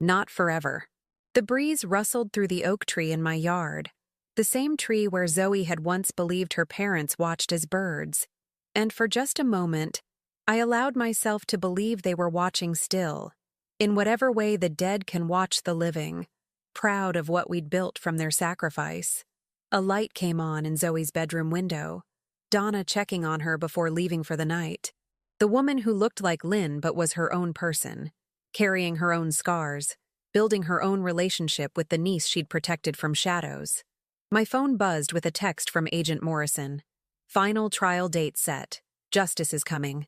Not forever. The breeze rustled through the oak tree in my yard, the same tree where Zoe had once believed her parents watched as birds. And for just a moment, I allowed myself to believe they were watching still, in whatever way the dead can watch the living, proud of what we'd built from their sacrifice. A light came on in Zoe's bedroom window, Donna checking on her before leaving for the night. The woman who looked like Lynn but was her own person, carrying her own scars, building her own relationship with the niece she'd protected from shadows. My phone buzzed with a text from Agent Morrison. Final trial date set. Justice is coming.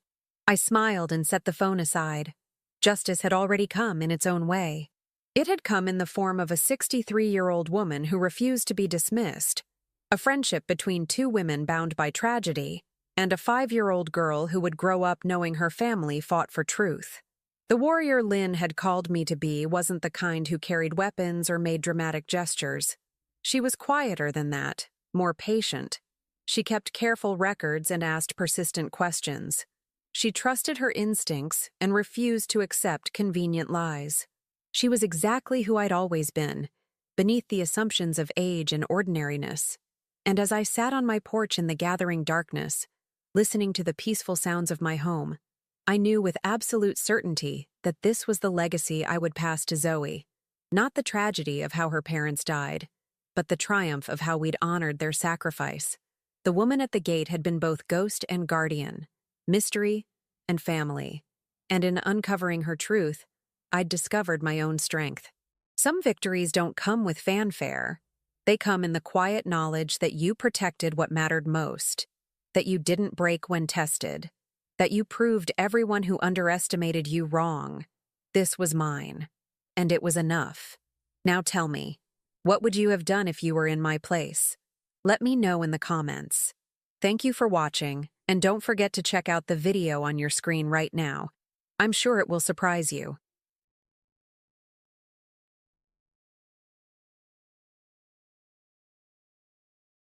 I smiled and set the phone aside. Justice had already come in its own way. It had come in the form of a 63-year-old woman who refused to be dismissed, a friendship between two women bound by tragedy, and a 5-year-old girl who would grow up knowing her family fought for truth. The warrior Lynn had called me to be wasn't the kind who carried weapons or made dramatic gestures. She was quieter than that, more patient. She kept careful records and asked persistent questions. She trusted her instincts and refused to accept convenient lies. She was exactly who I'd always been, beneath the assumptions of age and ordinariness. And as I sat on my porch in the gathering darkness, listening to the peaceful sounds of my home, I knew with absolute certainty that this was the legacy I would pass to Zoe. Not the tragedy of how her parents died, but the triumph of how we'd honored their sacrifice. The woman at the gate had been both ghost and guardian, mystery and family. And in uncovering her truth, I'd discovered my own strength. Some victories don't come with fanfare. They come in the quiet knowledge that you protected what mattered most, that you didn't break when tested, that you proved everyone who underestimated you wrong. This was mine, and it was enough. Now tell me, what would you have done if you were in my place? Let me know in the comments. Thank you for watching, and don't forget to check out the video on your screen right now. I'm sure it will surprise you.